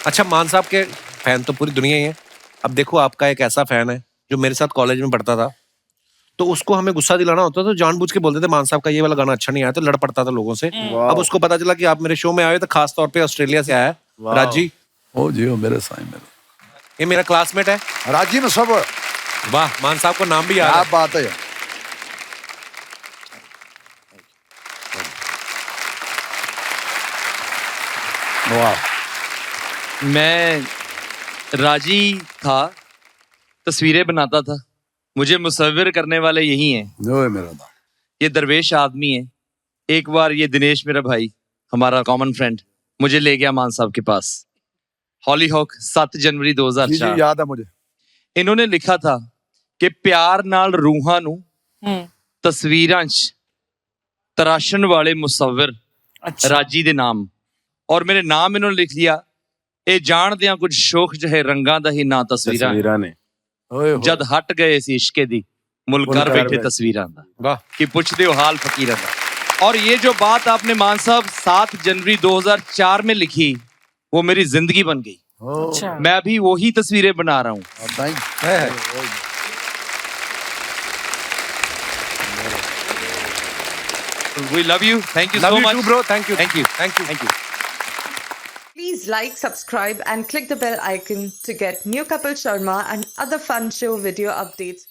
[SPEAKER 2] अच्छा, मान साहब के फैन तो पूरी दुनिया ही है. अब देखो, आपका एक ऐसा फैन है जो मेरे साथ कॉलेज में पढ़ता था. तो उसको हमें गुस्सा दिलाना होता तो जानबूझ के बोलते थे मान साहब का ये वाला गाना अच्छा नहीं आया, तो लड़ पड़ता था लोगों से। अब उसको पता चला कि आप मेरे शो में आए तो खास तौर पे ऑस्ट्रेलिया से आया है राज जी।
[SPEAKER 6] ओ जी ओ मेरे साईं मेरे,
[SPEAKER 2] ये मेरा क्लासमेट है।
[SPEAKER 6] राजी में सब
[SPEAKER 2] वाह, मान साहब को नाम भी याद
[SPEAKER 6] क्या
[SPEAKER 2] है।
[SPEAKER 6] बात है यार। वाह,
[SPEAKER 11] मैं राजी था, तस्वीरें बनाता था, मुझे मुसव्विर करने वाले यही हैं।
[SPEAKER 6] ओए मेरा दा।
[SPEAKER 11] ये दरवेश आदमी है। एक बार ये दिनेश मेरा भाई, हमारा कॉमन फ्रेंड, मुझे ले गया मान साहब के पास। हॉली हॉक 7 जनवरी
[SPEAKER 6] जी
[SPEAKER 11] 2004।
[SPEAKER 6] जी याद है मुझे।
[SPEAKER 11] इन्होंने लिखा था कि प्यार नाल रूहां नू तस्वीरां च तराशन वाले मुसव्विर राजी दे नाम, और मेरे नाम इन्होंने लिख लिया ਇਹ ਜਾਣਦਿਆਂ ਕੁਝ ਸ਼ੋਖ ਜਿਹੇ ਰੰਗਾਂ ਦਾ ਹੀ ਨਾ ਤਸਵੀਰਾਂ
[SPEAKER 4] ने
[SPEAKER 11] ਜਦ ਹਟ ਗਏ ਸੀ ਇਸ਼ਕੇ ਦੀ ਮੁੱਲ ਕਰ ਬੈਠੇ ਤਸਵੀਰਾਂ ਦਾ।
[SPEAKER 2] वाह,
[SPEAKER 11] कि पूछते हो हाल फकीर का। और ये जो बात आपने मान साहब 7 जनवरी 2004 में लिखी, वो मेरी जिंदगी बन गई।
[SPEAKER 3] अच्छा।
[SPEAKER 11] मैं भी वही तस्वीरें बना रहा हूँ। We love you. Thank you so much.
[SPEAKER 2] too, bro. Thank you.
[SPEAKER 11] Thank you.
[SPEAKER 2] Thank you.
[SPEAKER 11] Thank you.
[SPEAKER 9] Please like, subscribe and click the bell icon to get new Kapil Sharma and other fun show video updates.